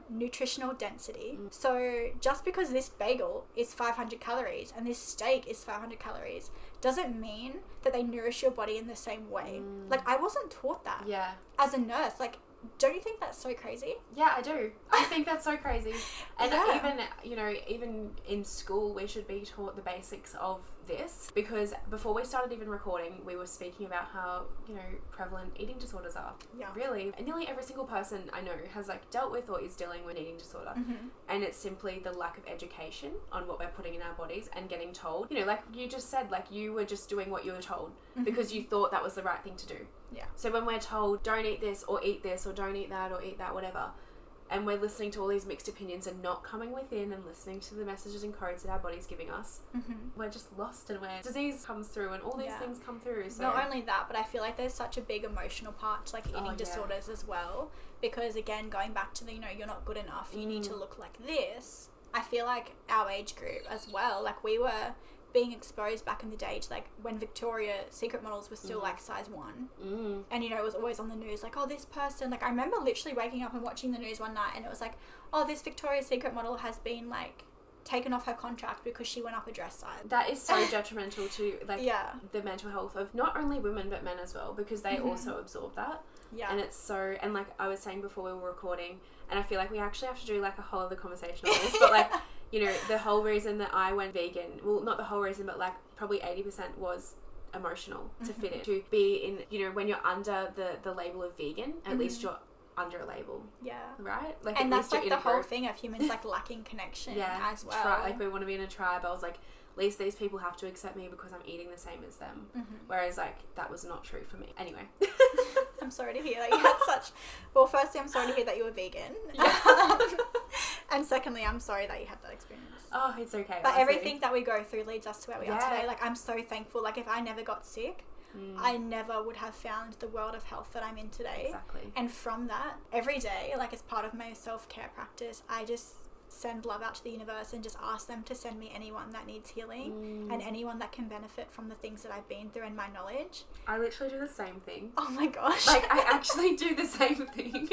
Speaker 2: nutritional density. So just because this bagel is 500 calories and this steak is 500 calories doesn't mean that they nourish your body in the same way. Like, I wasn't taught that. As a nurse, like, don't you think that's so crazy?
Speaker 1: Yeah, I do. I think that's so crazy. And even in school, we should be taught the basics of this, because before we started even recording, we were speaking about how, prevalent eating disorders are. Yeah. Really. And nearly every single person I know has like dealt with or is dealing with an eating disorder. And it's simply the lack of education on what we're putting in our bodies and getting told, like you just said, like you were just doing what you were told because you thought that was the right thing to do.
Speaker 2: Yeah.
Speaker 1: So when we're told, don't eat this or don't eat that or eat that, whatever, and we're listening to all these mixed opinions and not coming within and listening to the messages and codes that our body's giving us, we're just lost, and where disease comes through and all these things come through. So
Speaker 2: not only that, but I feel like there's such a big emotional part to like eating disorders as well, because again, going back to the, you're not good enough, you need to look like this. I feel like our age group as well, like we were being exposed back in the day to like when Victoria's Secret models were still like size 1 and it was always on the news like, oh, this person, like I remember literally waking up and watching the news one night and it was like, oh, this Victoria's Secret model has been like taken off her contract because she went up a dress size.
Speaker 1: That is so detrimental to like the mental health of not only women but men as well, because they also absorb that. And it's so, and like I was saying before we were recording, and I feel like we actually have to do like a whole other conversation on this, but like the whole reason that I went vegan, well, not the whole reason, but like probably 80% was emotional to fit in. To be in, when you're under the label of vegan, at least you're under a label. Yeah. Right? Like,
Speaker 2: and that's like the whole thing of humans like lacking connection as well.
Speaker 1: Like we want to be in a tribe. I was like, at least these people have to accept me because I'm eating the same as them. Whereas like that was not true for me. Anyway.
Speaker 2: I'm sorry to hear that you had such... Well, firstly, I'm sorry to hear that you were vegan. And secondly, I'm sorry that you had that experience.
Speaker 1: Oh, it's okay.
Speaker 2: But everything that we go through leads us to where we are today. Like, I'm so thankful. Like, if I never got sick, I never would have found the world of health that I'm in today.
Speaker 1: Exactly.
Speaker 2: And from that, every day, like as part of my self-care practice, I just send love out to the universe and just ask them to send me anyone that needs healing and anyone that can benefit from the things that I've been through and my knowledge.
Speaker 1: I literally do the same thing.
Speaker 2: Oh my gosh.
Speaker 1: Like, I actually do the same thing.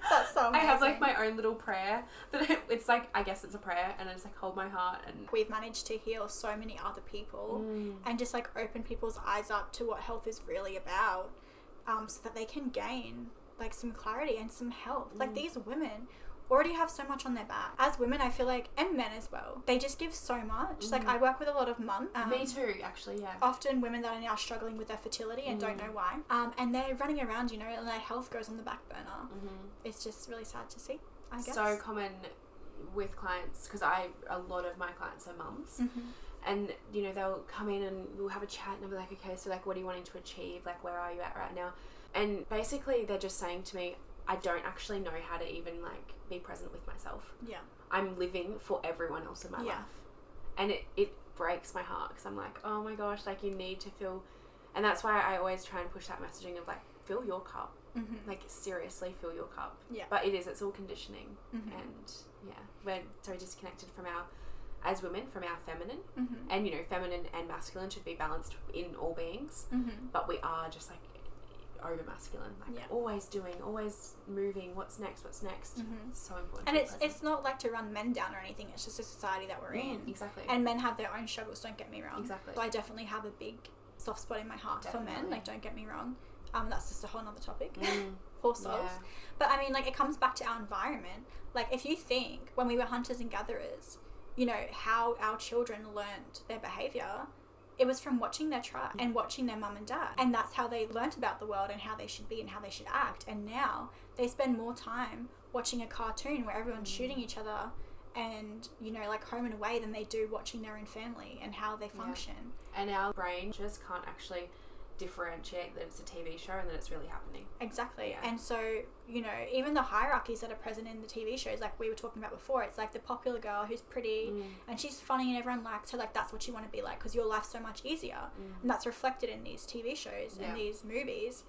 Speaker 2: That's so amazing.
Speaker 1: I have like my own little prayer that it's like, I guess it's a prayer, and I just like hold my heart, and
Speaker 2: we've managed to heal so many other people and just like open people's eyes up to what health is really about, so that they can gain like some clarity and some health. Like, these women already have so much on their back. As women, I feel like, and men as well, they just give so much. Like, I work with a lot of mums.
Speaker 1: Me too, actually, yeah.
Speaker 2: Often women that are now struggling with their fertility and don't know why. And they're running around, and their health goes on the back burner. It's just really sad to see, I guess.
Speaker 1: So common with clients, because a lot of my clients are mums. And, they'll come in and we'll have a chat and I'll be like, okay, so like, what are you wanting to achieve? Like, where are you at right now? And basically they're just saying to me, I don't actually know how to even like be present with myself. Yeah. I'm living for everyone else in my life. And it breaks my heart, because I'm like, oh my gosh, like you need to feel, and that's why I always try and push that messaging of like, fill your cup. Like, seriously, fill your cup. Yeah. But it's all conditioning. And we're so disconnected from as women, from our feminine. And feminine and masculine should be balanced in all beings. But we are just like over masculine, like always doing, always moving, what's next, it's so important.
Speaker 2: And it's not like to run men down or anything, it's just a society that we're in.
Speaker 1: Exactly.
Speaker 2: And men have their own struggles, don't get me wrong.
Speaker 1: Exactly.
Speaker 2: So I definitely have a big soft spot in my heart for men, like, don't get me wrong. That's just a whole nother topic. Poor souls. Yeah. But I mean, like, it comes back to our environment. Like, if you think when we were hunters and gatherers, you know, how our children learned their behaviour, it was from watching their tribe and watching their mum and dad. And that's how they learnt about the world and how they should be and how they should act. And now they spend more time watching a cartoon where everyone's shooting each other and, you know, like, home and away than they do watching their own family and how they function.
Speaker 1: And our brain just can't actually differentiate that it's a TV show and that it's really happening.
Speaker 2: Exactly. Yeah. And so, you know, even the hierarchies that are present in the TV shows, like we were talking about before, it's like the popular girl who's pretty and she's funny and everyone likes her, like, that's what you want to be like because your life's so much easier. And that's reflected in these TV shows and these movies.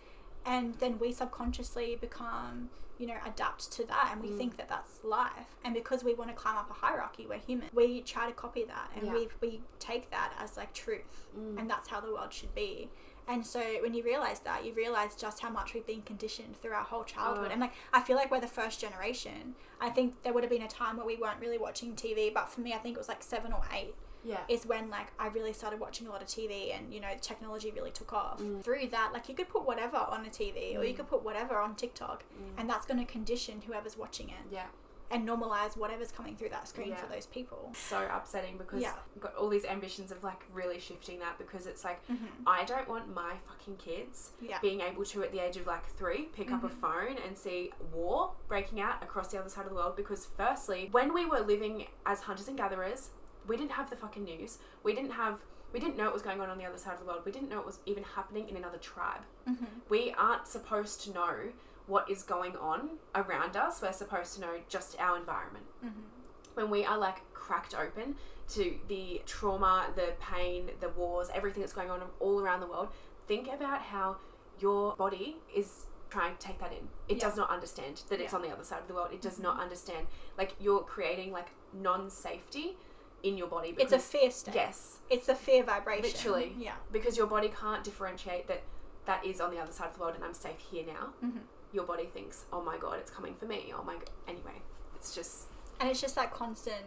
Speaker 2: And then we subconsciously become, you know, adapt to that, and we think that that's life. And because we want to climb up a hierarchy, we're human, we try to copy that, and we take that as like truth, and that's how the world should be. And so when you realise that, you realise just how much we've been conditioned through our whole childhood. And like, I feel like we're the first generation. I think there would have been a time where we weren't really watching TV, but for me, I think it was like 7 or 8. Yeah. Is when, like, I really started watching a lot of TV and, you know, technology really took off. Through that, like, you could put whatever on a TV or you could put whatever on TikTok and that's going to condition whoever's watching it. Yeah. And normalise whatever's coming through that screen for those people. So upsetting because I've got all these ambitions of, like, really shifting that because it's like, I don't want my fucking kids being able to, at the age of, like, 3, pick up a phone and see war breaking out across the other side of the world because, firstly, when we were living as hunters and gatherers, we didn't have the fucking news. We didn't know what was going on the other side of the world. We didn't know it was even happening in another tribe. We aren't supposed to know what is going on around us. We're supposed to know just our environment. When we are, like, cracked open to the trauma, the pain, the wars, everything that's going on all around the world, think about how your body is trying to take that in. It does not understand that it's on the other side of the world. It does not understand. Like, you're creating, like, non-safety in your body. Because, it's a fear state. Yes. It's a fear vibration. Literally. Yeah. Because your body can't differentiate that is on the other side of the world and I'm safe here now. Your body thinks, oh my God, it's coming for me. Oh my God. Anyway, it's just... And it's just that constant,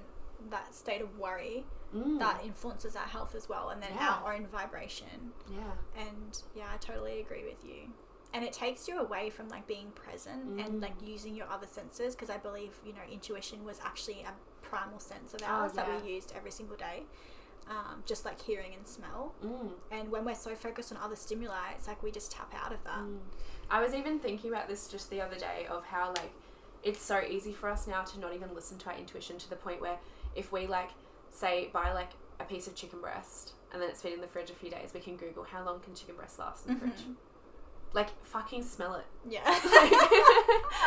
Speaker 2: that state of worry that influences our health as well. And then our own vibration. Yeah. And yeah, I totally agree with you. And it takes you away from, like, being present and, like, using your other senses, because I believe, you know, intuition was actually a primal sense of ours that we used every single day, just like hearing and smell. And when we're so focused on other stimuli, it's like we just tap out of that. I was even thinking about this just the other day of how, like, it's so easy for us now to not even listen to our intuition, to the point where if we, like, say buy, like, a piece of chicken breast and then it's been in the fridge a few days, we can Google how long can chicken breast last in the fridge. Like, fucking smell it. Yeah.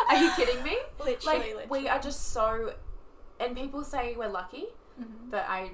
Speaker 2: Are you kidding me? Literally. We are just so... And people say we're lucky, but I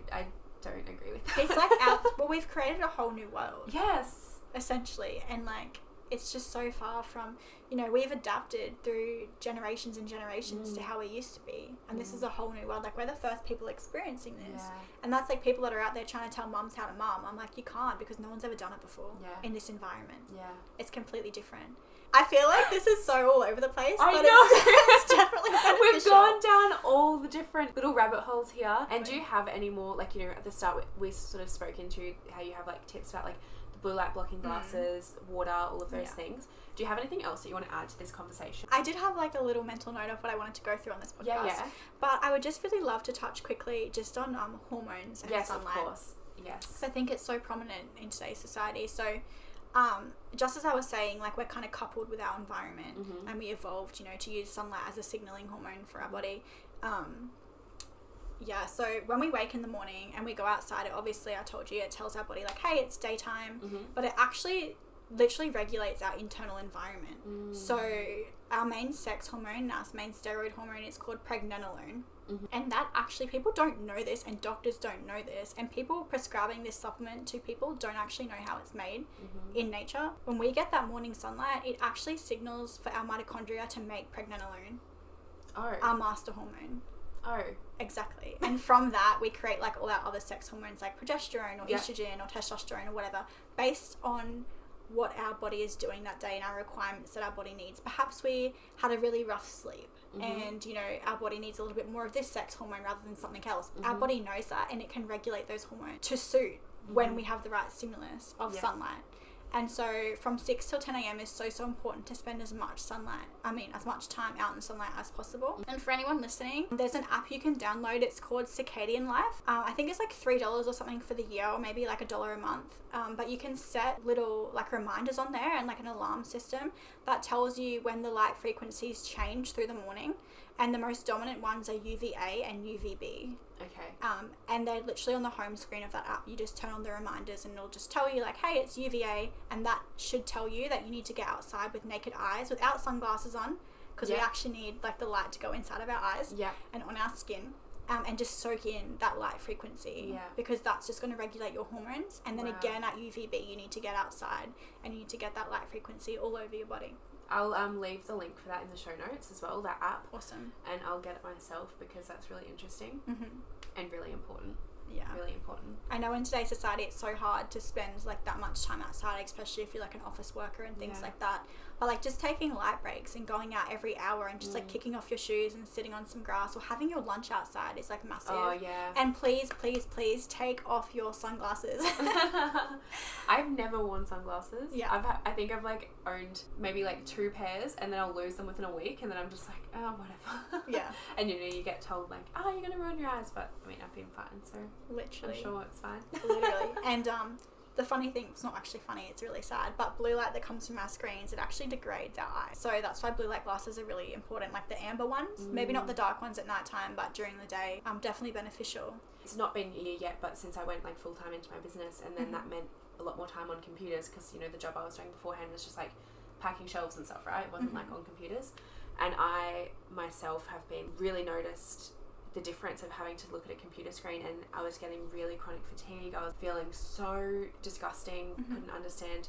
Speaker 2: don't agree with that. It's like well, we've created a whole new world. Yes. Essentially. And, like, it's just so far from, you know, we've adapted through generations and generations to how we used to be. And this is a whole new world. Like, we're the first people experiencing this. Yeah. And that's, like, people that are out there trying to tell mums how to mum. I'm like, you can't, because no one's ever done it before in this environment. Yeah. It's completely different. I feel like this is so all over the place. I know. It's definitely beneficial. We've gone down all the different little rabbit holes here. And do you have any more, like, you know, at the start we sort of spoke into how you have, like, tips about, like, the blue light blocking glasses, water, all of those things. Do you have anything else that you want to add to this conversation? I did have, like, a little mental note of what I wanted to go through on this podcast. Yeah. But I would just really love to touch quickly just on hormones and sunlight. Yes, of course. Yes. Because I think it's so prominent in today's society. So... just as I was saying, like, we're kind of coupled with our environment and we evolved, you know, to use sunlight as a signaling hormone for our body. So when we wake in the morning and we go outside, it obviously, I told you, it tells our body, like, hey, it's daytime, but it actually literally regulates our internal environment. So our main sex hormone, our main steroid hormone, is called pregnenolone. And that actually, people don't know this, and doctors don't know this, and people prescribing this supplement to people don't actually know how it's made in nature. When we get that morning sunlight, it actually signals for our mitochondria to make pregnenolone, our master hormone. Exactly. And from that, we create, like, all our other sex hormones, like progesterone or estrogen or testosterone or whatever, based on what our body is doing that day and our requirements that our body needs. Perhaps we had a really rough sleep and, you know, our body needs a little bit more of this sex hormone rather than something else. Our body knows that, and it can regulate those hormones to suit when we have the right stimulus of sunlight. And so from 6 till 10 a.m. is so important to spend as much time out in the sunlight as possible. And for anyone listening, there's an app you can download. It's called Circadian Life. I think it's like $3 or something for the year, or maybe like $1 a month. But you can set little like reminders on there and like an alarm system that tells you when the light frequencies change through the morning. And the most dominant ones are UVA and UVB.
Speaker 1: Okay.
Speaker 2: And they're literally on the home screen of that app. You just turn on the reminders and it'll just tell you like, hey, it's UVA, and that should tell you that you need to get outside with naked eyes without sunglasses on, because we actually need like the light to go inside of our eyes and on our skin, and just soak in that light frequency, because that's just going to regulate your hormones. And then again at UVB, you need to get outside and you need to get that light frequency all over your body.
Speaker 1: I'll leave the link for that in the show notes as well, that app.
Speaker 2: Awesome.
Speaker 1: And I'll get it myself because that's really interesting and really important.
Speaker 2: Yeah.
Speaker 1: Really important.
Speaker 2: I know in today's society it's so hard to spend like that much time outside, especially if you're like an office worker and things like that. But like just taking light breaks and going out every hour and just like kicking off your shoes and sitting on some grass or having your lunch outside is like massive.
Speaker 1: Oh yeah.
Speaker 2: And please take off your sunglasses.
Speaker 1: I've never worn sunglasses.
Speaker 2: Yeah.
Speaker 1: I think I've like owned maybe like 2 pairs, and then I'll lose them within a week, and then I'm just like, oh, whatever.
Speaker 2: Yeah.
Speaker 1: And you get told like, oh, you're gonna ruin your eyes, but I mean, I've been fine, so
Speaker 2: literally.
Speaker 1: I'm sure it's fine.
Speaker 2: Literally. And the funny thing, it's not actually funny, it's really sad, but blue light that comes from our screens, it actually degrades our eyes. So that's why blue light glasses are really important, like the amber ones, maybe not the dark ones at night time, but during the day, definitely beneficial.
Speaker 1: It's not been a year yet, but since I went like full time into my business, and then that meant a lot more time on computers, because the job I was doing beforehand was just like packing shelves and stuff, right? It wasn't like on computers. And I myself have been really noticed the difference of having to look at a computer screen, and I was getting really chronic fatigue. I was feeling so disgusting, couldn't understand.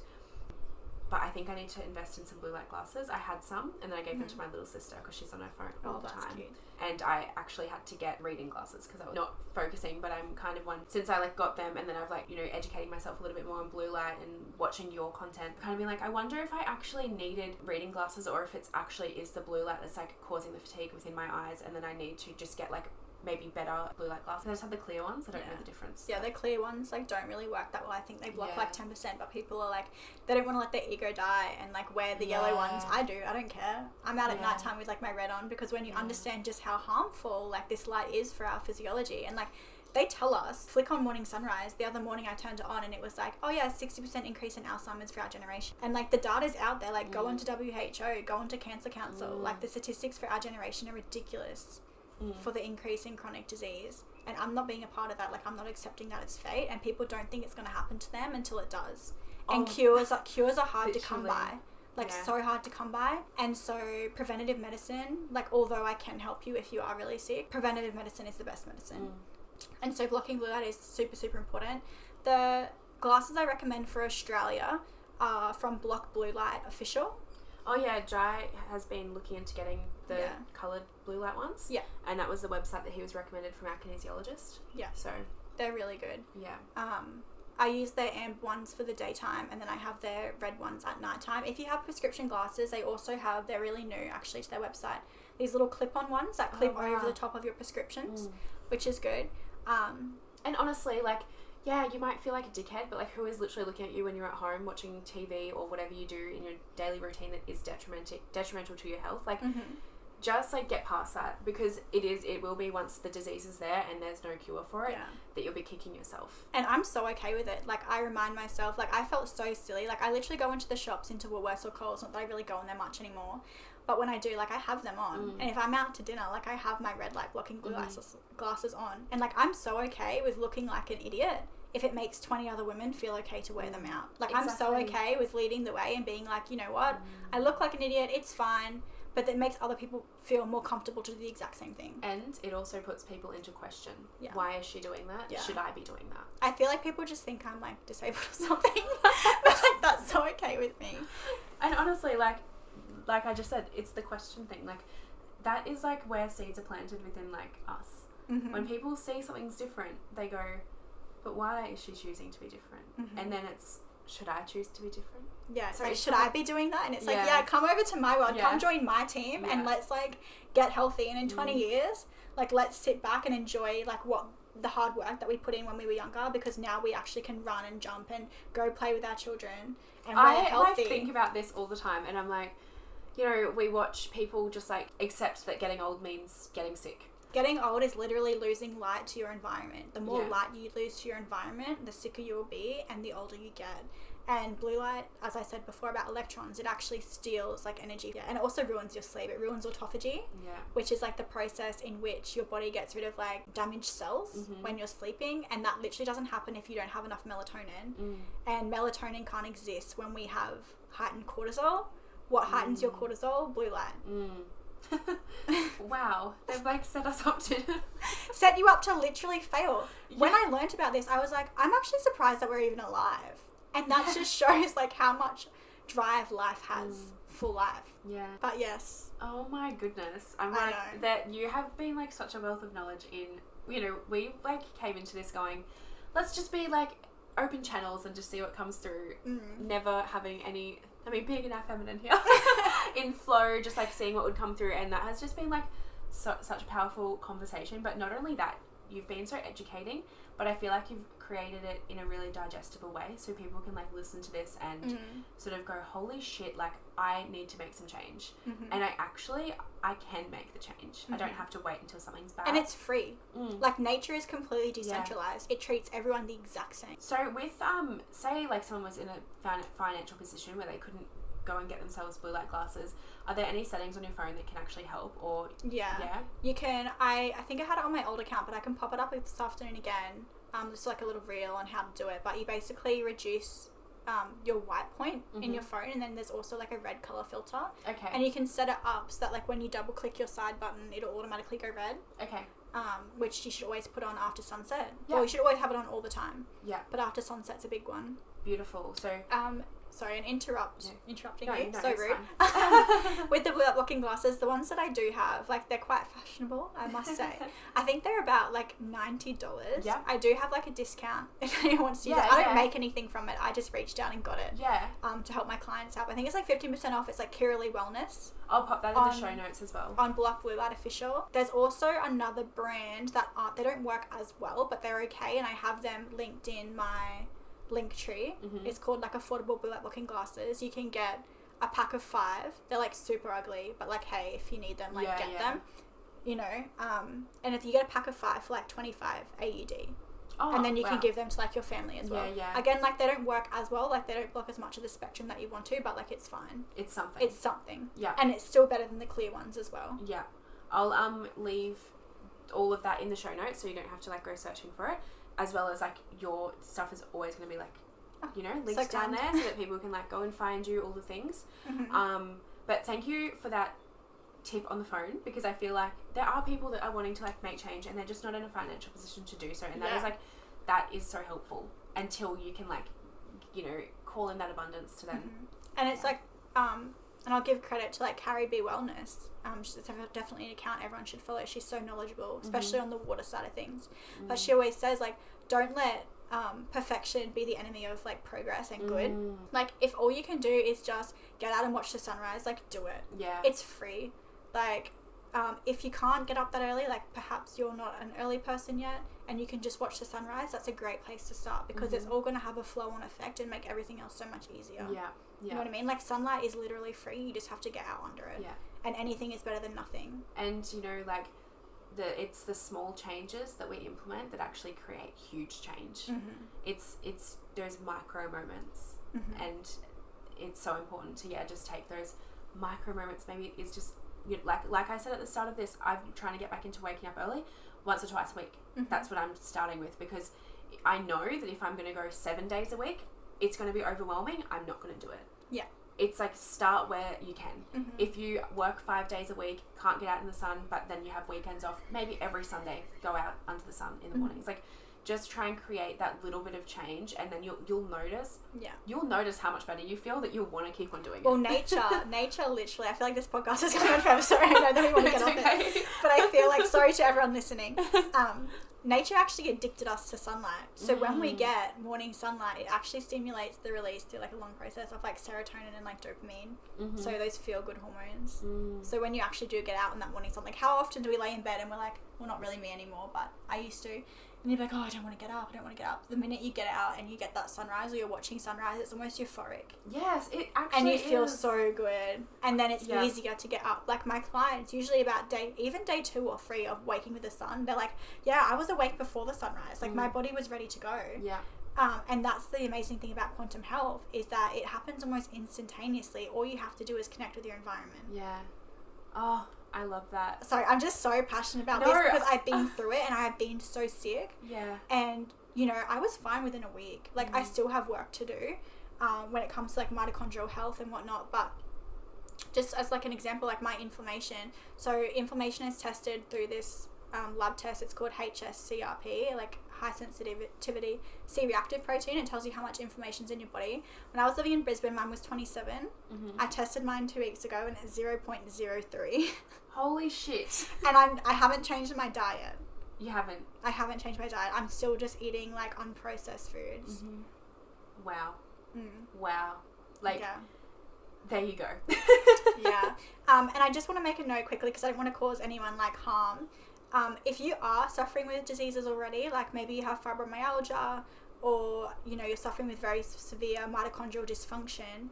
Speaker 1: But I think I need to invest in some blue light glasses. I had some, and then I gave them to my little sister because she's on her phone all the time.
Speaker 2: Cute.
Speaker 1: And I actually had to get reading glasses because I was not focusing, but I'm kind of one, since I like got them, and then I've like, educating myself a little bit more on blue light and watching your content, kind of being like, I wonder if I actually needed reading glasses, or if it's actually is the blue light that's like causing the fatigue within my eyes, and then I need to just get like maybe better blue light glasses. I just have the clear ones. I don't know the difference.
Speaker 2: Yeah, the clear ones like don't really work that well. I think they block like 10%, but people are like, they don't want to let their ego die and like wear the yellow ones. I don't care. I'm out at night time with like my red on, because when you understand just how harmful like this light is for our physiology, and like they tell us, flick on morning sunrise. The other morning I turned it on and it was like, oh yeah, 60% increase in Alzheimer's for our generation. And like the data's out there, like go onto WHO, go onto Cancer Council. Like the statistics for our generation are ridiculous for the increase in chronic disease. And I'm not being a part of that. Like I'm not accepting that it's fate, and people don't think it's going to happen to them until it does. And cures are hard to come by. Like so hard to come by. And so preventative medicine, like although I can help you if you are really sick, preventative medicine is the best medicine. And so blocking blue light is super, super important. The glasses I recommend for Australia are from Block Blue Light Official.
Speaker 1: Oh yeah, Jai has been looking into getting the coloured blue light ones. Yeah. And that was the website that he was recommended from our kinesiologist. Yeah. So
Speaker 2: they're really good.
Speaker 1: Yeah.
Speaker 2: I use their amber ones for the daytime, and then I have their red ones at nighttime. If you have prescription glasses, they also have, they're really new actually to their website, these little clip-on ones that clip over the top of your prescriptions, which is good.
Speaker 1: And honestly, like, yeah, you might feel like a dickhead, but like who is literally looking at you when you're at home watching TV or whatever you do in your daily routine that is detrimental to your health? Like, just like get past that, because it will be, once the disease is there and there's no cure for it, that you'll be kicking yourself.
Speaker 2: And I'm so okay with it. Like I remind myself, like I felt so silly. Like I literally go into the shops, into Woolworths or Coles, not that I really go in there much anymore. But when I do, like I have them on. And if I'm out to dinner, like I have my red light blocking glasses on. And like I'm so okay with looking like an idiot if it makes 20 other women feel okay to wear them out. Like I'm so okay with leading the way and being like, you know what, I look like an idiot, it's fine. But that makes other people feel more comfortable to do the exact same thing.
Speaker 1: And it also puts people into question. Yeah. Why is she doing that? Yeah. Should I be doing that?
Speaker 2: I feel like people just think I'm like disabled or something. But like that's so okay with me.
Speaker 1: And honestly, like I just said, it's the question thing. Like that is like where seeds are planted within like us. When people see something's different, they go, but why is she choosing to be different? And then it's, should I choose to be different?
Speaker 2: Yeah, so should I be doing that? And it's like, yeah, come over to my world, come join my team, and let's like get healthy. And in 20 years, like let's sit back and enjoy like what the hard work that we put in when we were younger, because now we actually can run and jump and go play with our children, and we're healthy.
Speaker 1: I think about this all the time, and I'm like, you know, we watch people just like accept that getting old means getting sick.
Speaker 2: Getting old is literally losing light to your environment. The more light you lose to your environment, the sicker you will be and the older you get. And blue light, as I said before about electrons, it actually steals like energy, and it also ruins your sleep. It ruins autophagy, which is like the process in which your body gets rid of like damaged cells when you're sleeping, and that literally doesn't happen if you don't have enough melatonin. And melatonin can't exist when we have heightened cortisol. What heightens your cortisol? Blue light.
Speaker 1: Wow, they've like set us up to
Speaker 2: set you up to literally fail. When I learned about this, I was like, I'm actually surprised that we're even alive. And that just shows like how much drive life has for life. Yeah. But yes.
Speaker 1: Oh my goodness. I'm like, that you have been like such a wealth of knowledge in, you know, we like came into this going, let's just be like open channels and just see what comes through. Never having any, I mean, being in our feminine here, in flow, just like seeing what would come through. And that has just been like such a powerful conversation. But not only that, you've been so educating, but I feel like you've created it in a really digestible way, so people can like listen to this and sort of go, holy shit, like I need to make some change. And I can make the change. I don't have to wait until something's bad.
Speaker 2: And it's free. Like nature is completely decentralized. It treats everyone the exact same.
Speaker 1: So with say like someone was in a financial position where they couldn't go and get themselves blue light glasses, are there any settings on your phone that can actually help? Or
Speaker 2: you can. I think I had it on my old account, but I can pop it up this afternoon again. Just like a little reel on how to do it, but you basically reduce your white point in your phone, and then there's also like a red color filter. Okay. And you can set it up so that like when you double click your side button, it'll automatically go red. Okay. Which you should always put on after sunset. Yeah. Or you should always have it on all the time. Yeah. But after sunset's a big one.
Speaker 1: Beautiful. So
Speaker 2: sorry, and interrupting you. So rude. With the blocking glasses, the ones that I do have, like they're quite fashionable, I must say. I think they're about like $90. Yeah. I do have like a discount if anyone wants to use it. I don't make anything from it. I just reached out and got it. Yeah. To help my clients out. I think it's like 15% off. It's like Kiera Lea Wellness.
Speaker 1: I'll pop that in the show notes as well.
Speaker 2: On Block Blue Light Official. There's also another brand that they don't work as well, but they're okay, and I have them linked in my Linktree. It's called like affordable blue light blocking glasses. You can get a pack of 5. They're like super ugly, but like, hey, if you need them, like get them, you know. And if you get a pack of 5 for like 25 AUD, and then you can give them to like your family as well. Again, like they don't work as well, like they don't block as much of the spectrum that you want to, but like it's fine.
Speaker 1: It's something. Yeah.
Speaker 2: And it's still better than the clear ones as well.
Speaker 1: Yeah. I'll leave all of that in the show notes so you don't have to like go searching for it. As well as like your stuff is always going to be like, you know, links down there so that people can like go and find you, all the things. But thank you for that tip on the phone, because I feel like there are people that are wanting to like make change and they're just not in a financial position to do so. And that is like, that is so helpful until you can like, you know, call in that abundance to them.
Speaker 2: And it's like, and I'll give credit to like Kiera Lea Wellness. She's definitely an account everyone should follow. She's so knowledgeable, especially on the water side of things. But she always says like, don't let perfection be the enemy of like progress and good. Like if all you can do is just get out and watch the sunrise, like do it. Yeah. It's free. Like if you can't get up that early, like perhaps you're not an early person yet and you can just watch the sunrise, that's a great place to start, because it's all going to have a flow-on effect and make everything else so much easier. Yeah. You know what I mean? Like sunlight is literally free. You just have to get out under it. Yeah. And anything is better than nothing.
Speaker 1: And you know, like it's the small changes that we implement that actually create huge change. It's those micro moments, and it's so important to just take those micro moments. Maybe it's just like I said at the start of this, I'm trying to get back into waking up early once or twice a week. That's what I'm starting with, because I know that if I'm going to go 7 days a week, it's going to be overwhelming. I'm not going to do it. Yeah. It's like start where you can. If you work 5 days a week, can't get out in the sun, but then you have weekends off, maybe every Sunday go out under the sun in the mornings. Like just try and create that little bit of change, and then you'll notice. Yeah. You'll notice how much better you feel, that you'll want to keep on doing it.
Speaker 2: Well, nature literally. I feel like this podcast is going on forever. Sorry, I know that we want to get off it, but I feel like, sorry to everyone listening. nature actually addicted us to sunlight. So when we get morning sunlight, it actually stimulates the release through like a long process of like serotonin and like dopamine. So those feel good hormones. So when you actually do get out in that morning sun, like how often do we lay in bed and we're like, well, not really me anymore, but I used to. And you're like, oh, I don't want to get up. The minute you get out and you get that sunrise or you're watching sunrise, it's almost euphoric.
Speaker 1: Yes, it actually
Speaker 2: and you
Speaker 1: is.
Speaker 2: Feel so good. And then it's easier to get up. Like my clients, usually about day 2 or 3 of waking with the sun, they're like, yeah, I was awake before the sunrise. Like my body was ready to go.
Speaker 1: Yeah.
Speaker 2: And that's the amazing thing about quantum health is that it happens almost instantaneously. All you have to do is connect with your environment.
Speaker 1: Yeah. Oh, I love that.
Speaker 2: Sorry, I'm just so passionate about this because I've been through it and I have been so sick.
Speaker 1: Yeah.
Speaker 2: And, you know, I was fine within a week. Like, I still have work to do when it comes to, like, mitochondrial health and whatnot. But just as, like, an example, like, my inflammation. So, inflammation is tested through this lab test. It's called HSCRP, like, high sensitivity C-reactive protein. It tells you how much inflammation's in your body. When I was living in Brisbane, mine was 27. I tested mine 2 weeks ago and it's 0.03.
Speaker 1: Holy shit.
Speaker 2: And I haven't changed my diet.
Speaker 1: You haven't?
Speaker 2: I haven't changed my diet. I'm still just eating like unprocessed foods.
Speaker 1: Wow. Wow. Like, there you go.
Speaker 2: Yeah. And I just want to make a note quickly because I don't want to cause anyone like harm. If you are suffering with diseases already, like maybe you have fibromyalgia or, you know, you're suffering with very severe mitochondrial dysfunction,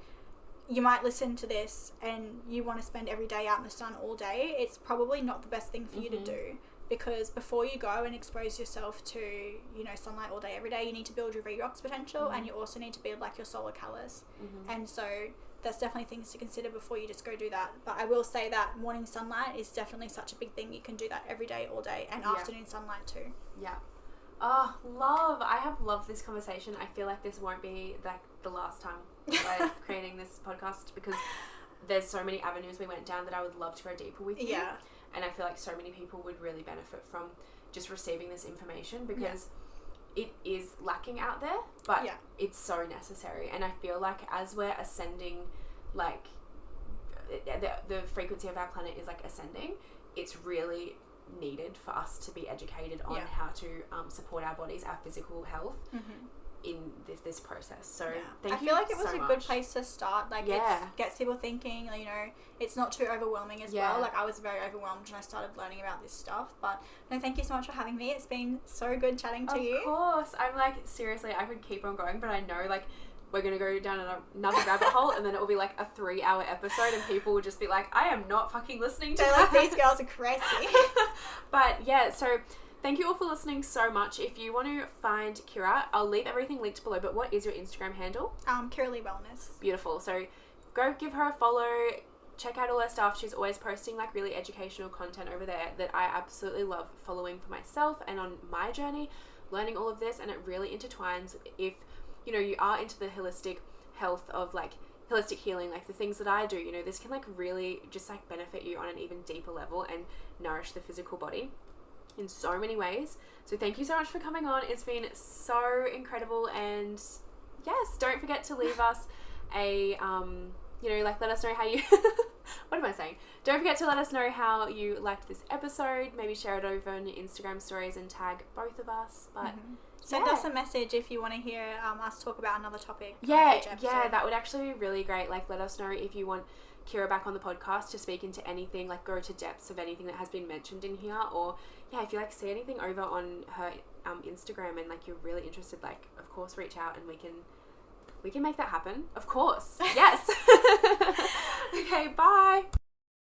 Speaker 2: you might listen to this and you want to spend every day out in the sun all day. It's probably not the best thing for you to do because before you go and expose yourself to, you know, sunlight all day every day, you need to build your redox potential and you also need to build like your solar callus. And so that's definitely things to consider before you just go do that. But I will say that morning sunlight is definitely such a big thing. You can do that every day, all day, and afternoon sunlight too.
Speaker 1: Yeah. Oh, love. I have loved this conversation. I feel like this won't be like the last time we're creating this podcast because there's so many avenues we went down that I would love to go deeper with you. Yeah. And I feel like so many people would really benefit from just receiving this information because it is lacking out there, but it's so necessary. And I feel like as we're ascending, like the frequency of our planet is like ascending, it's really needed for us to be educated on how to support our bodies, our physical health in this process. So thank you. I feel like it was
Speaker 2: a good place to start. Like it gets people thinking, you know, it's not too overwhelming as well. Like I was very overwhelmed when I started learning about this stuff, but no, thank you so much for having me. It's been so good chatting to you.
Speaker 1: Of course. I'm like, seriously, I could keep on going, but I know like we're going to go down another rabbit hole and then it will be like a 3-hour episode and people will just be like, I am not fucking listening to
Speaker 2: that. Like, these girls are crazy.
Speaker 1: But yeah, so thank you all for listening so much. If you want to find Kiera, I'll leave everything linked below, but what is your Instagram handle?
Speaker 2: Kiera Lea Wellness.
Speaker 1: Beautiful. So go give her a follow, check out all her stuff. She's always posting like really educational content over there that I absolutely love following for myself and on my journey, learning all of this, and it really intertwines if you know, you are into the holistic health of like holistic healing, like the things that I do, you know, this can like really just like benefit you on an even deeper level and nourish the physical body in so many ways. So thank you so much for coming on. It's been so incredible. And yes, don't forget to leave us a, you know, like let us know how you, what am I saying? Don't forget to let us know how you liked this episode. Maybe share it over on your Instagram stories and tag both of us. But
Speaker 2: send us a message if you want to hear us talk about another topic.
Speaker 1: Yeah, that would actually be really great. Like, let us know if you want Kiera back on the podcast to speak into anything, like go to depths of anything that has been mentioned in here, or if you like see anything over on her Instagram and like you're really interested, like of course reach out and we can make that happen. Of course. Yes. Okay, bye.